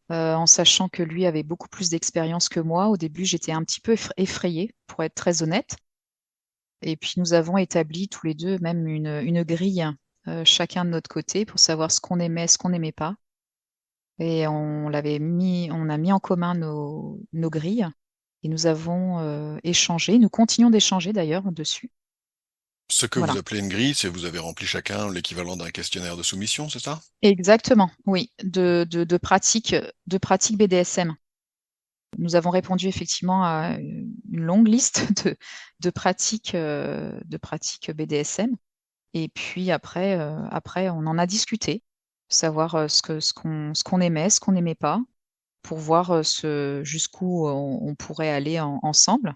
en sachant que lui avait beaucoup plus d'expérience que moi. Au début, j'étais un petit peu effrayée, pour être très honnête. Et puis nous avons établi tous les deux même une grille, chacun de notre côté, pour savoir ce qu'on aimait, ce qu'on n'aimait pas. Et on a mis en commun nos grilles. Et nous avons échangé, nous continuons d'échanger d'ailleurs dessus. Ce que vous Voilà. appelez une grille, c'est vous avez rempli chacun l'équivalent d'un questionnaire de soumission, c'est ça? Exactement, oui, de pratiques BDSM. Nous avons répondu effectivement à une longue liste de pratiques BDSM. Et puis après, on en a discuté, savoir ce qu'on aimait, ce qu'on n'aimait pas, pour voir jusqu'où on pourrait aller ensemble.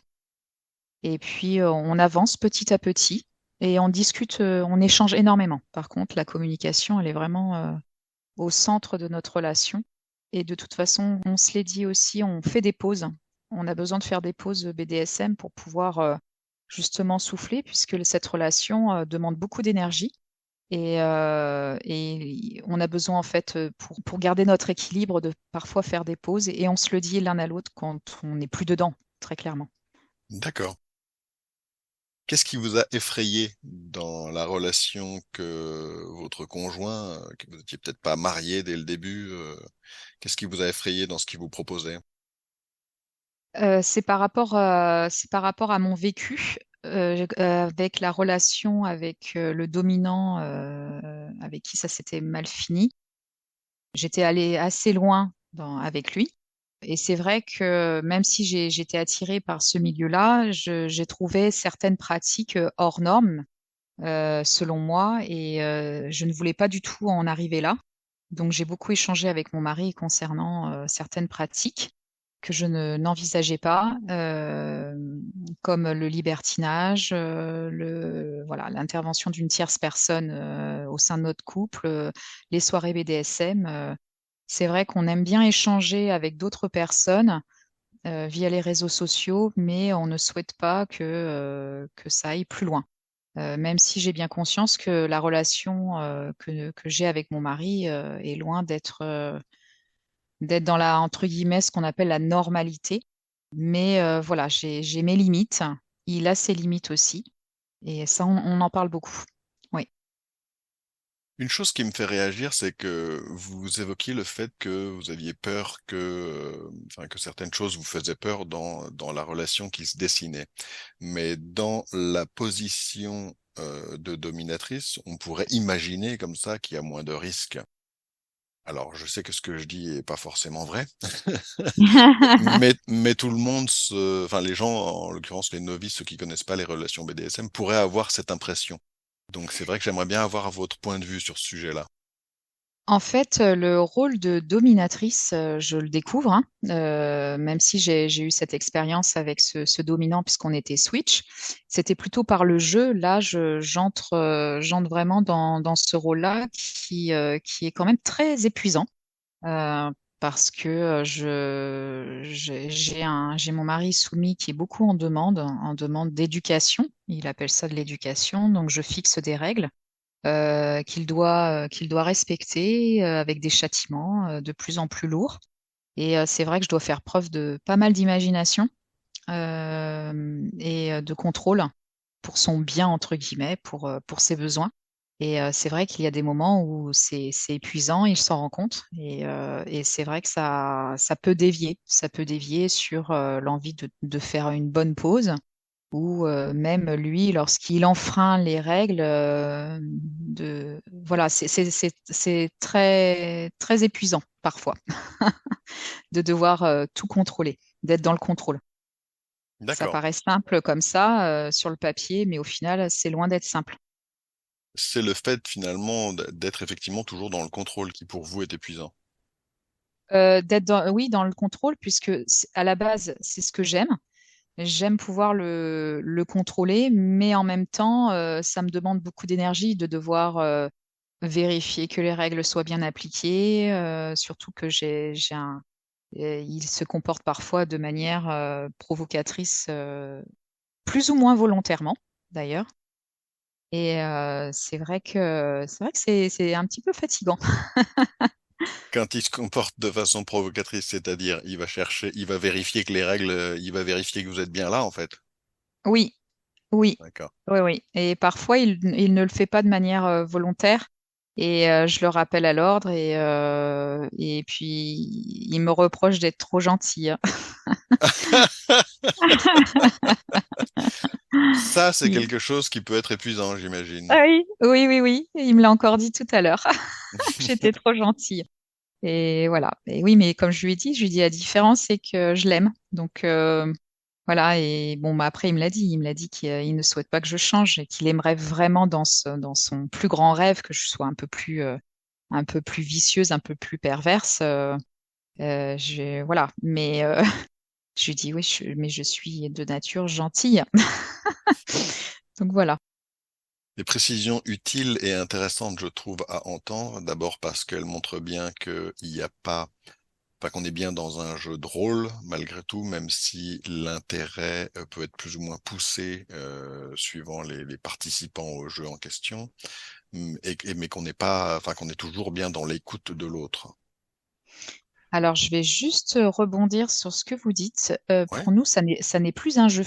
Et puis, on avance petit à petit et on discute, on échange énormément. Par contre, la communication, elle est vraiment au centre de notre relation. Et de toute façon, on se l'est dit aussi, on fait des pauses. On a besoin de faire des pauses BDSM pour pouvoir justement souffler, puisque cette relation demande beaucoup d'énergie. Et on a besoin, en fait, pour garder notre équilibre, de parfois faire des pauses. Et on se le dit l'un à l'autre quand on n'est plus dedans, très clairement. D'accord. Qu'est-ce qui vous a effrayé dans la relation que votre conjoint, que vous étiez peut-être pas marié dès le début, qu'est-ce qui vous a effrayé dans ce qu'il vous proposait? C'est par rapport à mon vécu avec la relation avec le dominant avec qui ça s'était mal fini. J'étais allée assez loin avec lui. Et c'est vrai que même si j'étais attirée par ce milieu-là, j'ai trouvé certaines pratiques hors normes, selon moi, et je ne voulais pas du tout en arriver là. Donc j'ai beaucoup échangé avec mon mari concernant certaines pratiques que je n'envisageais pas, comme le libertinage, voilà, l'intervention d'une tierce personne au sein de notre couple, les soirées BDSM. C'est vrai qu'on aime bien échanger avec d'autres personnes via les réseaux sociaux, mais on ne souhaite pas que ça aille plus loin. Même si j'ai bien conscience que la relation que j'ai avec mon mari est loin d'être dans la, entre guillemets, ce qu'on appelle la normalité. Mais voilà, j'ai mes limites. Il a ses limites aussi. Et ça, on en parle beaucoup. Oui. Une chose qui me fait réagir, c'est que vous évoquiez le fait que vous aviez peur que, enfin, que certaines choses vous faisaient peur dans la relation qui se dessinait. Mais dans la position de dominatrice, on pourrait imaginer comme ça qu'il y a moins de risques. Alors, je sais que ce que je dis est pas forcément vrai, mais tout le monde enfin, les gens, en l'occurrence les novices, ceux qui connaissent pas les relations BDSM, pourraient avoir cette impression. Donc, c'est vrai que j'aimerais bien avoir votre point de vue sur ce sujet-là. En fait, le rôle de dominatrice, je le découvre, hein, même si j'ai eu cette expérience avec ce dominant puisqu'on était switch. C'était plutôt par le jeu. Là, j'entre vraiment dans ce rôle-là qui est quand même très épuisant. Parce que j'ai mon mari soumis qui est beaucoup en demande d'éducation. Il appelle ça de l'éducation. Donc, je fixe des règles qu'il doit respecter avec des châtiments de plus en plus lourds. Et c'est vrai que je dois faire preuve de pas mal d'imagination et de contrôle pour son bien, entre guillemets, pour ses besoins. Et c'est vrai qu'il y a des moments où c'est épuisant, il s'en rend compte. Et c'est vrai que ça peut dévier. Ça peut dévier sur l'envie de faire une bonne pause ou même lui, lorsqu'il enfreint les règles, voilà, c'est très, très épuisant parfois de devoir tout contrôler, d'être dans le contrôle. Ça D'accord. paraît simple comme ça sur le papier, mais au final, c'est loin d'être simple. C'est le fait finalement d'être effectivement toujours dans le contrôle qui pour vous est épuisant. Oui, dans le contrôle, puisque à la base, c'est ce que j'aime. J'aime pouvoir le contrôler, mais en même temps, ça me demande beaucoup d'énergie de devoir vérifier que les règles soient bien appliquées, surtout que il se comporte parfois de manière provocatrice, plus ou moins volontairement, d'ailleurs. Et c'est vrai que c'est un petit peu fatigant. Quand il se comporte de façon provocatrice, c'est-à-dire il va vérifier que les règles, il va vérifier que vous êtes bien là, en fait. Oui, oui, D'accord. oui, oui. Et parfois, il ne le fait pas de manière volontaire. Et je le rappelle à l'ordre. Et puis, il me reproche d'être trop gentille. Ça, c'est Il- quelque chose qui peut être épuisant, j'imagine. Ah oui, oui, oui, oui. Il me l'a encore dit tout à l'heure. J'étais trop gentille. Et voilà. Et oui, mais comme je lui ai dit, la différence, c'est que je l'aime. Donc, voilà. Et bon, bah, après, il me l'a dit. Il me l'a dit qu'il ne souhaite pas que je change et qu'il aimerait vraiment dans son plus grand rêve que je sois un peu plus vicieuse, un peu plus perverse. Voilà. Mais je lui dis, oui, mais je suis de nature gentille. Donc voilà. Des précisions utiles et intéressantes, je trouve, à entendre. D'abord parce qu'elles montrent bien qu'il n'y a pas, enfin, qu'on est bien dans un jeu de rôle, malgré tout, même si l'intérêt peut être plus ou moins poussé suivant les participants au jeu en question, mais qu'on n'est pas, enfin, qu'on est toujours bien dans l'écoute de l'autre. Alors, je vais juste rebondir sur ce que vous dites. Ouais. Pour nous, ça n'est plus un jeu.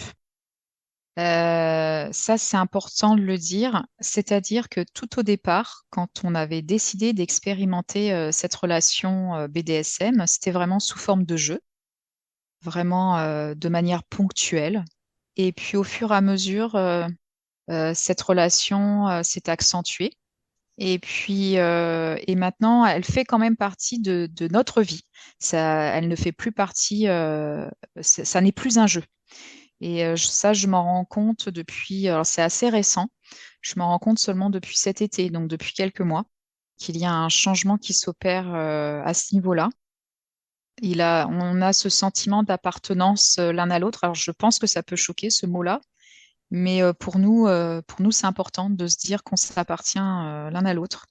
Ça, c'est important de le dire. C'est-à-dire que tout au départ, quand on avait décidé d'expérimenter cette relation BDSM, c'était vraiment sous forme de jeu, vraiment de manière ponctuelle. Et puis, au fur et à mesure, cette relation s'est accentuée. Et maintenant, elle fait quand même partie de notre vie. Elle ne fait plus partie, ça n'est plus un jeu. Et ça, je m'en rends compte depuis, alors c'est assez récent, je m'en rends compte seulement depuis cet été, donc depuis quelques mois, qu'il y a un changement qui s'opère à ce niveau-là. On a ce sentiment d'appartenance l'un à l'autre. Alors je pense que ça peut choquer ce mot-là, mais pour nous, c'est important de se dire qu'on s'appartient l'un à l'autre,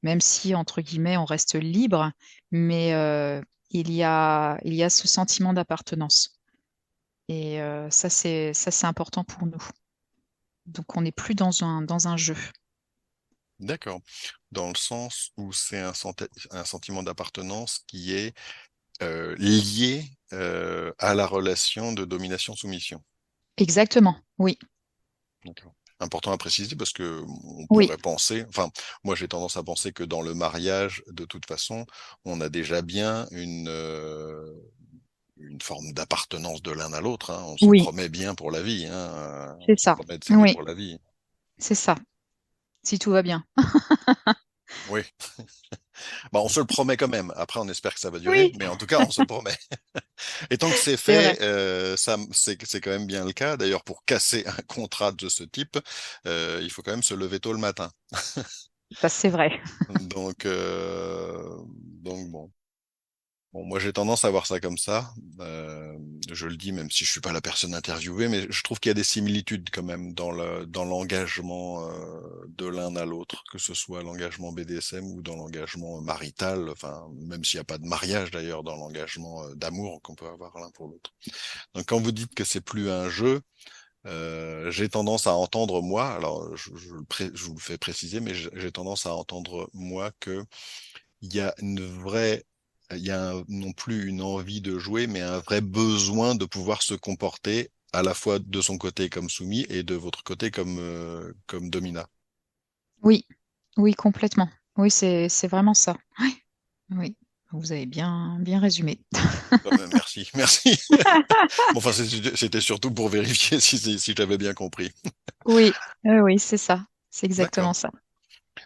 même si, entre guillemets, on reste libre, mais il y a ce sentiment d'appartenance. Et ça, c'est important pour nous. Donc, on n'est plus dans un jeu. D'accord. Dans le sens où c'est un sentiment d'appartenance qui est lié à la relation de domination-soumission. Exactement, oui, D'accord. Important à préciser parce que on oui, pourrait penser, enfin, moi j'ai tendance à penser que dans le mariage, de toute façon, on a déjà bien une forme d'appartenance de l'un à l'autre, hein. On se oui, promet bien pour la vie, hein. c'est On se ça. promet de s'aimer Oui, pour la vie. c'est ça, si tout va bien. Oui. Bah, on se le promet quand même. Après, on espère que ça va durer, Oui, mais en tout cas, on se le promet. Et tant que c'est c'est vrai. fait, c'est quand même bien le cas. D'ailleurs, pour casser un contrat de ce type, il faut quand même se lever tôt le matin. Ça, c'est vrai. Donc bon. Bon, moi j'ai tendance à voir ça comme ça. Je le dis même si je suis pas la personne interviewée, mais je trouve qu'il y a des similitudes quand même dans l'engagement de l'un à l'autre, que ce soit l'engagement BDSM ou dans l'engagement marital, enfin même s'il n'y a pas de mariage d'ailleurs, dans l'engagement d'amour qu'on peut avoir l'un pour l'autre. Donc quand vous dites que c'est plus un jeu, j'ai tendance à entendre moi, alors je vous le fais préciser, mais j'ai tendance à entendre moi que il y a non plus une envie de jouer, mais un vrai besoin de pouvoir se comporter à la fois de son côté comme soumis et de votre côté comme domina. Oui, oui, complètement. Oui, c'est vraiment ça. Oui, oui. Vous avez bien résumé. Merci, merci. Bon, enfin, c'était surtout pour vérifier si j'avais bien compris. Oui, oui, c'est ça. C'est exactement D'accord. ça.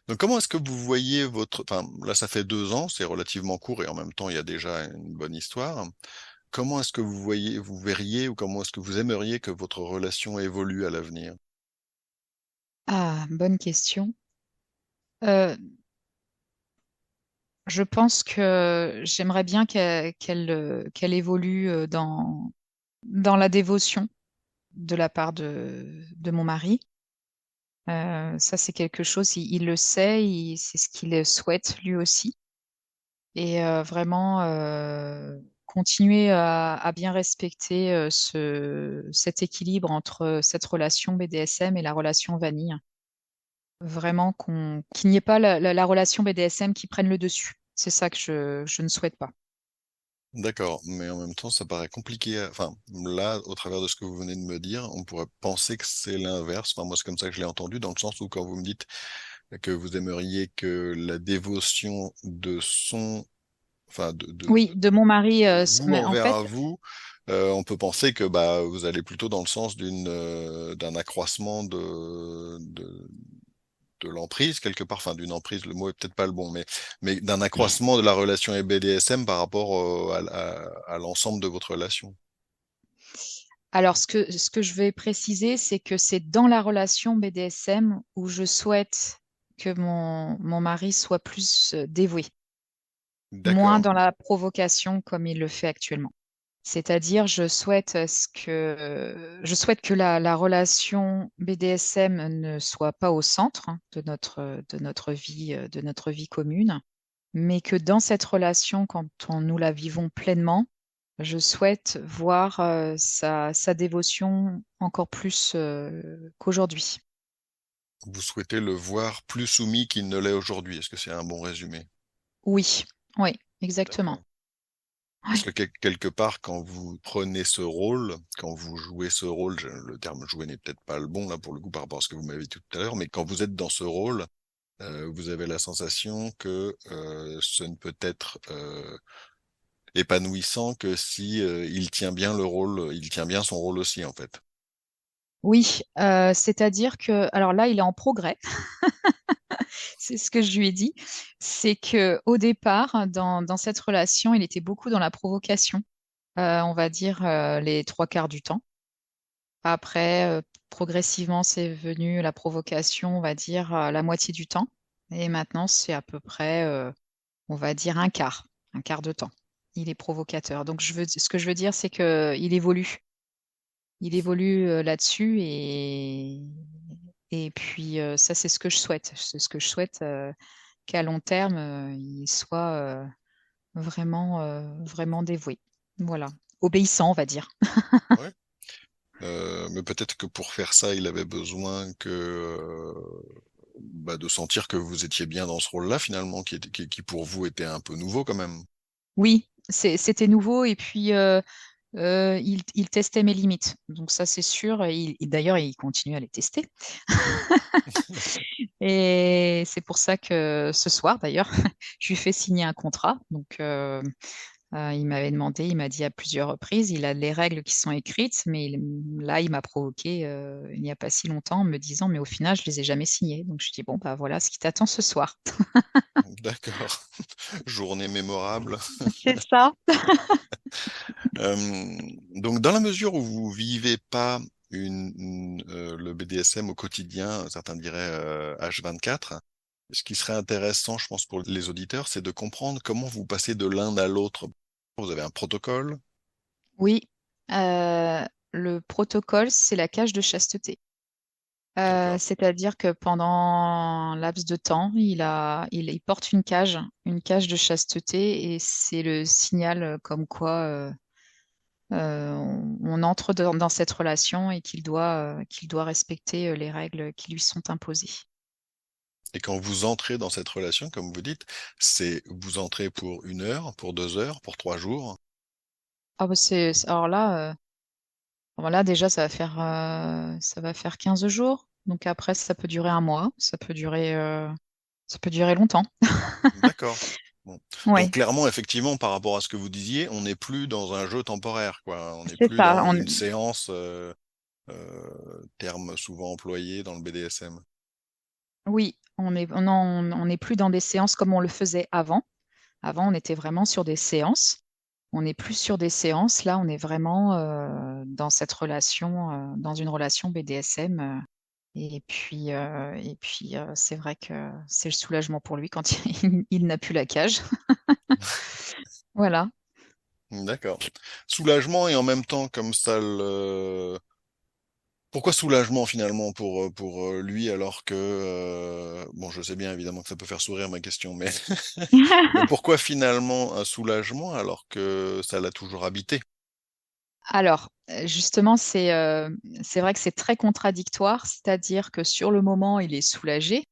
Donc, comment est-ce que vous voyez enfin, là, ça fait 2 ans, c'est relativement court et en même temps, il y a déjà une bonne histoire. Comment est-ce que vous verriez ou comment est-ce que vous aimeriez que votre relation évolue à l'avenir? Ah, bonne question. Euh, Je pense que j'aimerais bien qu'elle évolue dans la dévotion. de la part de mon mari. Ça, c'est quelque chose, il le sait, c'est ce qu'il souhaite lui aussi. Et vraiment continuer à bien respecter cet équilibre entre cette relation BDSM et la relation vanille. Vraiment qu'il n'y ait pas la relation BDSM qui prenne le dessus. C'est ça que je ne souhaite pas. D'accord, mais en même temps, ça paraît compliqué. Enfin, là, au travers de ce que vous venez de me dire, on pourrait penser que c'est l'inverse. Enfin, moi, c'est comme ça que je l'ai entendu, dans le sens où quand vous me dites que vous aimeriez que la dévotion de son, enfin, Oui, de mon mari, de vous mais en envers fait, à vous, on peut penser que bah, vous allez plutôt dans le sens d'un accroissement de l'emprise quelque part, enfin d'une emprise, le mot est peut-être pas le bon, mais d'un accroissement de la relation BDSM par rapport à l'ensemble de votre relation. alors ce que je vais préciser, c'est que c'est dans la relation BDSM où je souhaite que mon mari soit plus dévoué, moins D'accord. dans la provocation comme il le fait actuellement. C'est-à-dire, je souhaite que la relation BDSM ne soit pas au centre de notre vie commune, mais que dans cette relation, nous la vivons pleinement, je souhaite voir sa dévotion encore plus qu'aujourd'hui. Vous souhaitez le voir plus soumis qu'il ne l'est aujourd'hui. Est-ce que c'est un bon résumé? Oui, oui, exactement. D'accord. Parce Oui, que quelque part, quand vous prenez ce rôle, quand vous jouez ce rôle, le terme jouer n'est peut-être pas le bon là pour le coup par rapport à ce que vous m'avez dit tout à l'heure, mais quand vous êtes dans ce rôle, vous avez la sensation que ce ne peut être épanouissant que si il tient bien le rôle, il tient bien son rôle aussi en fait. oui, c'est-à-dire que, alors là, il est en progrès. C'est ce que je lui ai dit. C'est que au départ, dans cette relation, il était beaucoup dans la provocation, on va dire les trois quarts du temps. Après, progressivement, c'est venu la provocation, on va dire la moitié du temps. Et maintenant, c'est à peu près, on va dire un quart de temps. Il est provocateur. Donc, ce que je veux dire, c'est que il évolue. Il évolue là-dessus et puis ça, c'est ce que je souhaite. C'est ce que je souhaite qu'à long terme, il soit vraiment dévoué. Voilà. Obéissant, on va dire. Ouais. Mais peut-être que pour faire ça, il avait besoin que bah, de sentir que vous étiez bien dans ce rôle-là finalement, qui pour vous était un peu nouveau quand même. Oui, c'était nouveau et puis il testait mes limites. Donc ça, c'est sûr. D'ailleurs, il continue à les tester. Et c'est pour ça que ce soir, d'ailleurs, je lui fais signer un contrat. Donc, il m'avait demandé, il m'a dit à plusieurs reprises, il a les règles qui sont écrites, mais là, il m'a provoqué il n'y a pas si longtemps en me disant, mais au final, je les ai jamais signées. Donc, je dis, bon, bah voilà ce qui t'attend ce soir. D'accord. Journée mémorable. C'est ça. Donc, dans la mesure où vous vivez pas le BDSM au quotidien, certains diraient H24, ce qui serait intéressant, je pense, pour les auditeurs, c'est de comprendre comment vous passez de l'un à l'autre. Vous avez un protocole, Oui, euh, le protocole, c'est la cage de chasteté. d'accord. C'est-à-dire que pendant un laps de temps, il porte une cage de chasteté, et c'est le signal comme quoi on entre dans cette relation et qu'il doit respecter les règles qui lui sont imposées. Et quand vous entrez dans cette relation, comme vous dites, c'est vous entrez pour 1 heure, pour 2 heures, pour 3 jours. Ah bah alors là déjà ça va faire 15 jours. Donc après ça peut durer un mois, ça peut durer longtemps. D'accord. Bon. Donc Ouais, clairement, effectivement, par rapport à ce que vous disiez, on n'est plus dans un jeu temporaire, quoi. On n'est c'est plus ça. dans une séance, terme souvent employé dans le BDSM. Oui, on n'est plus dans des séances comme on le faisait avant. Avant, on était vraiment sur des séances. On n'est plus sur des séances. Là, on est vraiment dans cette relation, dans une relation BDSM. Et puis c'est vrai que c'est le soulagement pour lui quand il n'a plus la cage. Voilà. D'accord. Soulagement et en même temps, comme ça, Pourquoi soulagement finalement pour lui alors que bon, je sais bien évidemment que ça peut faire sourire ma question, mais mais pourquoi finalement un soulagement alors que ça l'a toujours habité? Alors, justement, c'est vrai que c'est très contradictoire, c'est-à-dire que sur le moment, il est soulagé,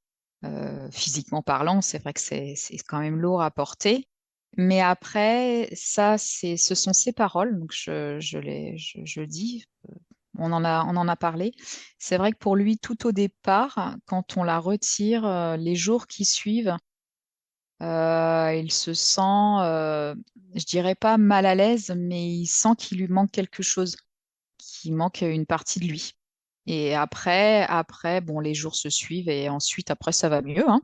physiquement parlant, c'est vrai que c'est quand même lourd à porter. Mais après, ça, ce sont ses paroles, donc je le dis, on en a parlé. C'est vrai que pour lui, tout au départ, quand on la retire, les jours qui suivent, il se sent, je dirais pas mal à l'aise, mais il sent qu'il lui manque quelque chose, qu'il manque une partie de lui. Et après, bon, les jours se suivent et ensuite, après, ça va mieux, hein.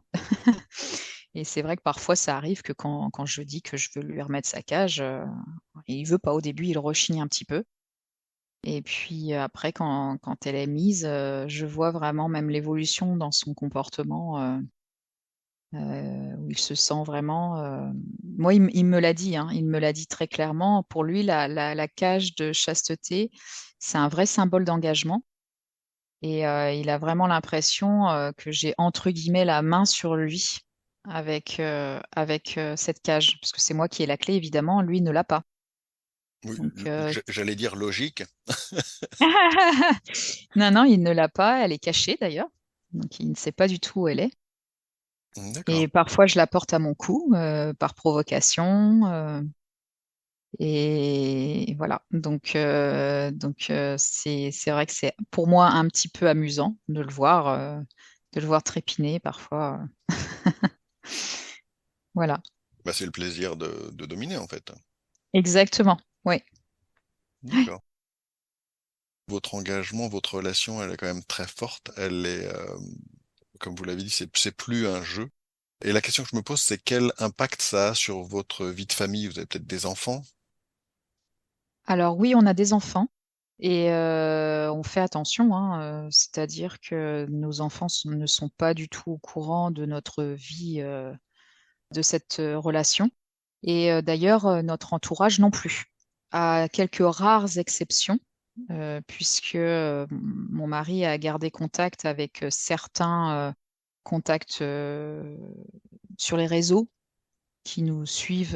Et c'est vrai que parfois, ça arrive que quand je dis que je veux lui remettre sa cage, il veut pas. Au début, il rechigne un petit peu. Et puis après, quand elle est mise, je vois vraiment même l'évolution dans son comportement, où il se sent vraiment. Moi, il me l'a dit, hein, il me l'a dit très clairement. Pour lui, la cage de chasteté, c'est un vrai symbole d'engagement. Et il a vraiment l'impression que j'ai entre guillemets la main sur lui avec cette cage, parce que c'est moi qui ai la clé, évidemment, lui ne l'a pas. Oui, Donc, j'allais dire logique. non, non, il ne l'a pas. Elle est cachée d'ailleurs, donc il ne sait pas du tout où elle est. D'accord. Et parfois, je la porte à mon cou par provocation. Et voilà. Donc c'est vrai que c'est pour moi un petit peu amusant de le voir trépiner parfois. Voilà. Bah, c'est le plaisir de dominer en fait. Exactement. Oui. D'accord. Votre engagement, votre relation, elle est quand même très forte. Elle est, comme vous l'avez dit, c'est plus un jeu. Et la question que je me pose, c'est quel impact ça a sur votre vie de famille? Vous avez peut-être des enfants? Alors oui, on a des enfants et on fait attention, hein, c'est-à-dire que nos enfants ne sont pas du tout au courant de notre vie, de cette relation. Et d'ailleurs, notre entourage non plus, à quelques rares exceptions, puisque mon mari a gardé contact avec certains contacts sur les réseaux qui nous suivent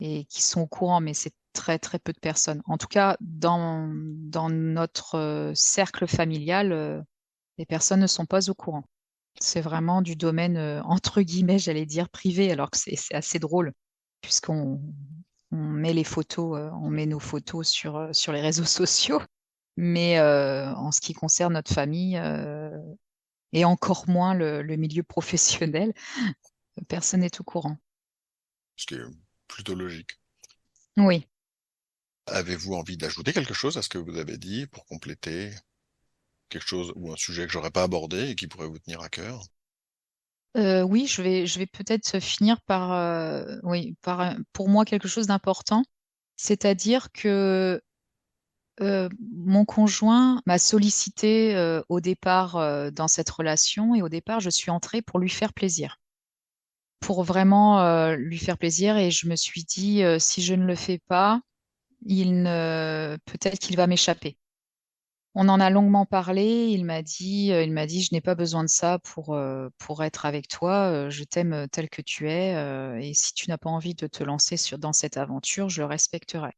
et qui sont au courant, mais c'est très très peu de personnes. En tout cas, dans notre cercle familial, les personnes ne sont pas au courant. C'est vraiment du domaine, entre guillemets, j'allais dire privé, alors que c'est assez drôle, puisqu'on on met les photos, on met nos photos sur les réseaux sociaux. Mais en ce qui concerne notre famille, et encore moins le milieu professionnel, personne n'est au courant. Ce qui est plutôt logique. Oui. Avez-vous envie d'ajouter quelque chose à ce que vous avez dit pour compléter quelque chose ou un sujet que j'aurais pas abordé et qui pourrait vous tenir à cœur? Oui, je vais peut-être finir par, oui, par pour moi quelque chose d'important, c'est-à-dire que mon conjoint m'a sollicité au départ dans cette relation et au départ je suis entrée pour lui faire plaisir, pour vraiment lui faire plaisir et je me suis dit si je ne le fais pas, peut-être qu'il va m'échapper. On en a longuement parlé. Il m'a dit, je n'ai pas besoin de ça pour être avec toi. Je t'aime tel que tu es. Et si tu n'as pas envie de te lancer dans cette aventure, je le respecterai.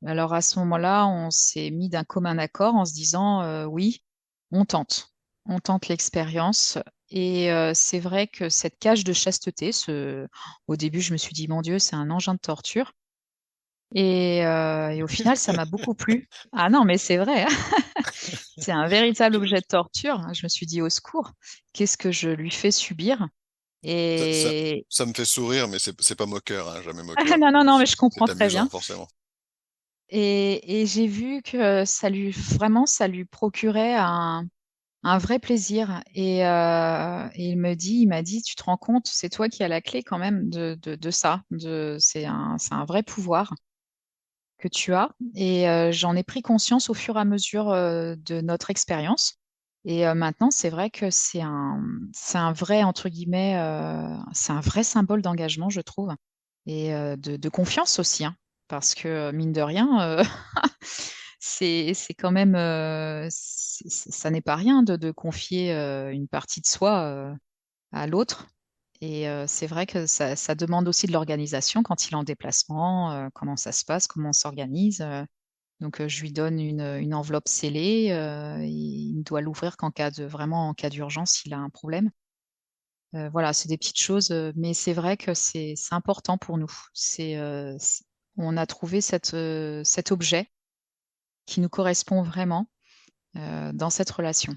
Alors à ce moment-là, on s'est mis d'un commun accord en se disant, oui, on tente. On tente l'expérience. Et c'est vrai que cette cage de chasteté, au début, je me suis dit, mon Dieu, c'est un engin de torture. Et au final, ça m'a beaucoup plu. Ah non, mais c'est vrai, hein. C'est un véritable objet de torture. Je me suis dit, au secours, qu'est-ce que je lui fais subir? Ça, ça, Et ça me fait sourire, mais c'est pas moqueur, hein, jamais ah, moqueur. non, non, non, mais je comprends C'est très amusant, bien. forcément. Et j'ai vu que ça lui procurait un vrai plaisir. Et il m'a dit, tu te rends compte, c'est toi qui as la clé quand même de ça. C'est un vrai pouvoir que tu as. Et j'en ai pris conscience au fur et à mesure de notre expérience. Et maintenant, c'est vrai que c'est un vrai, entre guillemets, c'est un vrai symbole d'engagement, je trouve, et de confiance aussi, hein, parce que mine de rien, c'est quand même, ça n'est pas rien de confier une partie de soi à l'autre. Et c'est vrai que ça demande aussi de l'organisation quand il est en déplacement, comment ça se passe, comment on s'organise. Donc je lui donne une enveloppe scellée. Il ne doit l'ouvrir vraiment en cas d'urgence s'il a un problème. Voilà, c'est des petites choses, mais c'est vrai que c'est important pour nous. On a trouvé cet objet qui nous correspond vraiment dans cette relation.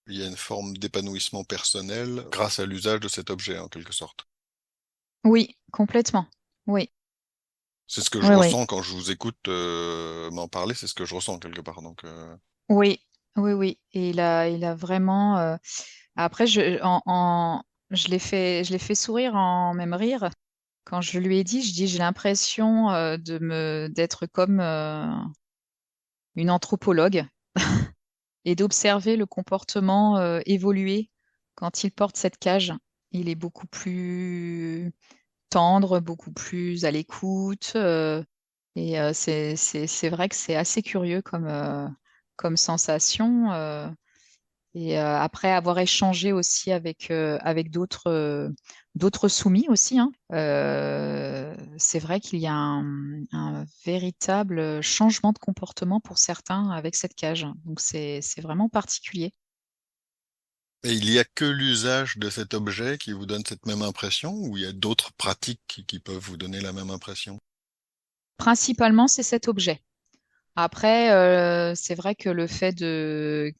Il y a une forme d'épanouissement personnel grâce à l'usage de cet objet, en quelque sorte. Oui, complètement. Oui, C'est ce que je oui, oui, ressens quand je vous écoute m'en parler, c'est ce que je ressens quelque part. Donc, oui, oui, oui. Et il a vraiment. Après, je l'ai fait sourire en même rire quand je lui ai dit. Je dis, j'ai l'impression d'être comme une anthropologue et d'observer le comportement évoluer quand il porte cette cage. Il est beaucoup plus tendre, beaucoup plus à l'écoute. Et c'est vrai que c'est assez curieux comme sensation. Et après avoir échangé aussi avec d'autres soumis aussi, hein, c'est vrai qu'il y a un véritable changement de comportement pour certains avec cette cage. Donc c'est vraiment particulier. et il n'y a que l'usage de cet objet qui vous donne cette même impression, ou il y a d'autres pratiques qui peuvent vous donner la même impression? Principalement, c'est cet objet. Après, c'est vrai que le fait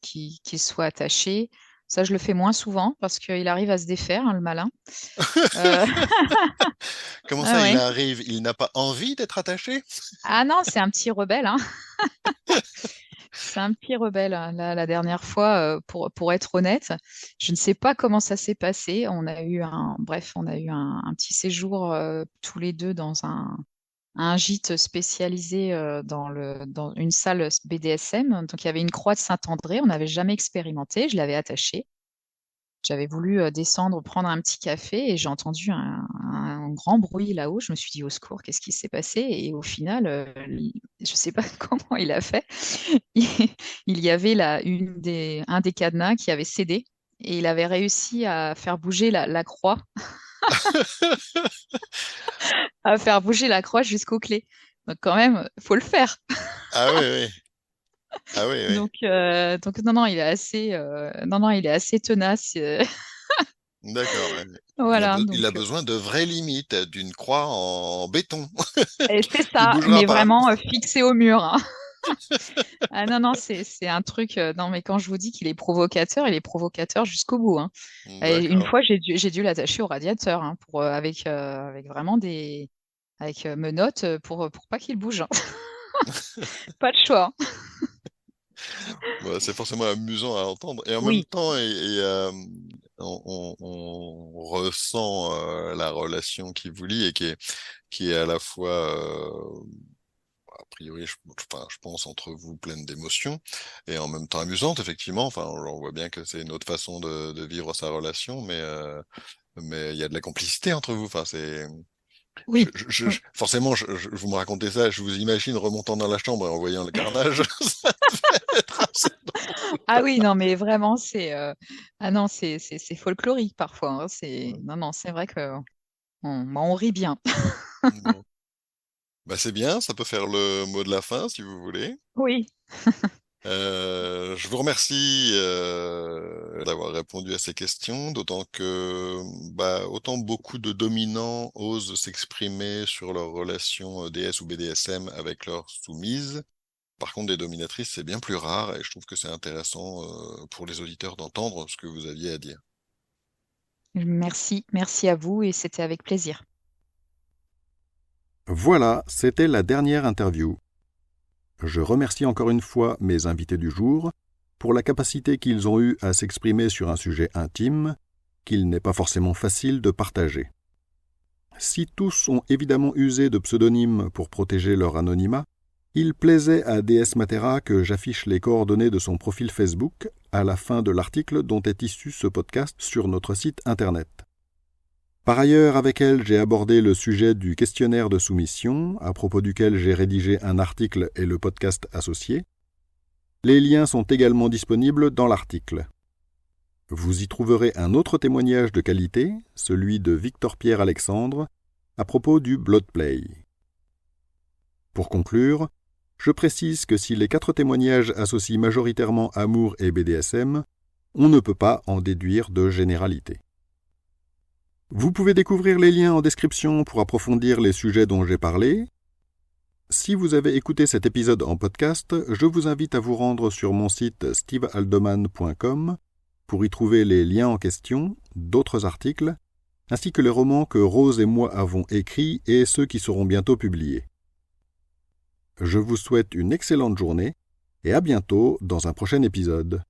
qu'il soit attaché, ça, je le fais moins souvent parce qu'il arrive à se défaire, hein, le malin. Euh, Comment ouais, ça, il ouais. arrive? Il n'a pas envie d'être attaché? Ah non, c'est un petit rebelle, hein. C'est un petit rebelle, hein. La dernière fois, pour être honnête, je ne sais pas comment ça s'est passé. On a eu un petit séjour tous les deux dans un gîte spécialisé dans une salle BDSM. Donc, il y avait une croix de Saint-André. On n'avait jamais expérimenté. Je l'avais attachée. J'avais voulu descendre, prendre un petit café et j'ai entendu un grand bruit là-haut. Je me suis dit, au secours, qu'est-ce qui s'est passé? Et au final, je ne sais pas comment il a fait. Il il y avait un des cadenas qui avait cédé et il avait réussi à faire bouger la croix, à faire bouger la croix jusqu'aux clés. Donc quand même, faut le faire. Ah oui, oui. Ah oui, oui. Donc non, non, non, non, il est assez tenace. D'accord, ouais. Voilà, Il a donc besoin de vraies limites, d'une croix en béton et c'est qui ça, bougera mais pas. vraiment fixé au mur, hein. Ah non, non, c'est un truc. Non, mais quand je vous dis qu'il est provocateur, il est provocateur jusqu'au bout, hein. Et une D'accord. fois, j'ai dû l'attacher au radiateur, hein, avec vraiment avec menottes pour pas qu'il bouge, hein. Pas de choix, hein. Bah, c'est forcément amusant à entendre. Et en même Oui, temps, on ressent la relation qui vous lie et qui est à la fois, a priori, enfin, je pense, entre vous pleine d'émotions et en même temps amusante, effectivement. Enfin, on voit bien que c'est une autre façon de vivre sa relation, mais il y a de la complicité entre vous. Enfin, c'est, oui. forcément, vous me racontez ça, je vous imagine remontant dans la chambre et en voyant le carnage. Ça devait être assez Ah oui, non, mais vraiment, ah non, c'est folklorique parfois, hein. drôle. Non, non, c'est vrai que on rit bien. Bon. Bah, c'est bien, ça peut faire le mot de la fin si vous voulez. Oui. Je vous remercie d'avoir répondu à ces questions, d'autant que bah, autant beaucoup de dominants osent s'exprimer sur leur relation DS ou BDSM avec leur soumise. Par contre, des dominatrices, c'est bien plus rare et je trouve que c'est intéressant pour les auditeurs d'entendre ce que vous aviez à dire. Merci, merci à vous et c'était avec plaisir. Voilà, c'était la dernière interview. Je remercie encore une fois mes invités du jour pour la capacité qu'ils ont eue à s'exprimer sur un sujet intime qu'il n'est pas forcément facile de partager. Si tous ont évidemment usé de pseudonymes pour protéger leur anonymat, il plaisait à DS Matera que j'affiche les coordonnées de son profil Facebook à la fin de l'article dont est issu ce podcast sur notre site internet. Par ailleurs, avec elle, j'ai abordé le sujet du questionnaire de soumission, à propos duquel j'ai rédigé un article et le podcast associé. Les liens sont également disponibles dans l'article. Vous y trouverez un autre témoignage de qualité, celui de Victor-Pierre Alexandre, à propos du Bloodplay. Pour conclure, je précise que si les 4 témoignages associent majoritairement amour et BDSM, on ne peut pas en déduire de généralité. Vous pouvez découvrir les liens en description pour approfondir les sujets dont j'ai parlé. Si vous avez écouté cet épisode en podcast, je vous invite à vous rendre sur mon site stevehaldeman.com pour y trouver les liens en question, d'autres articles, ainsi que les romans que Rose et moi avons écrits et ceux qui seront bientôt publiés. Je vous souhaite une excellente journée et à bientôt dans un prochain épisode.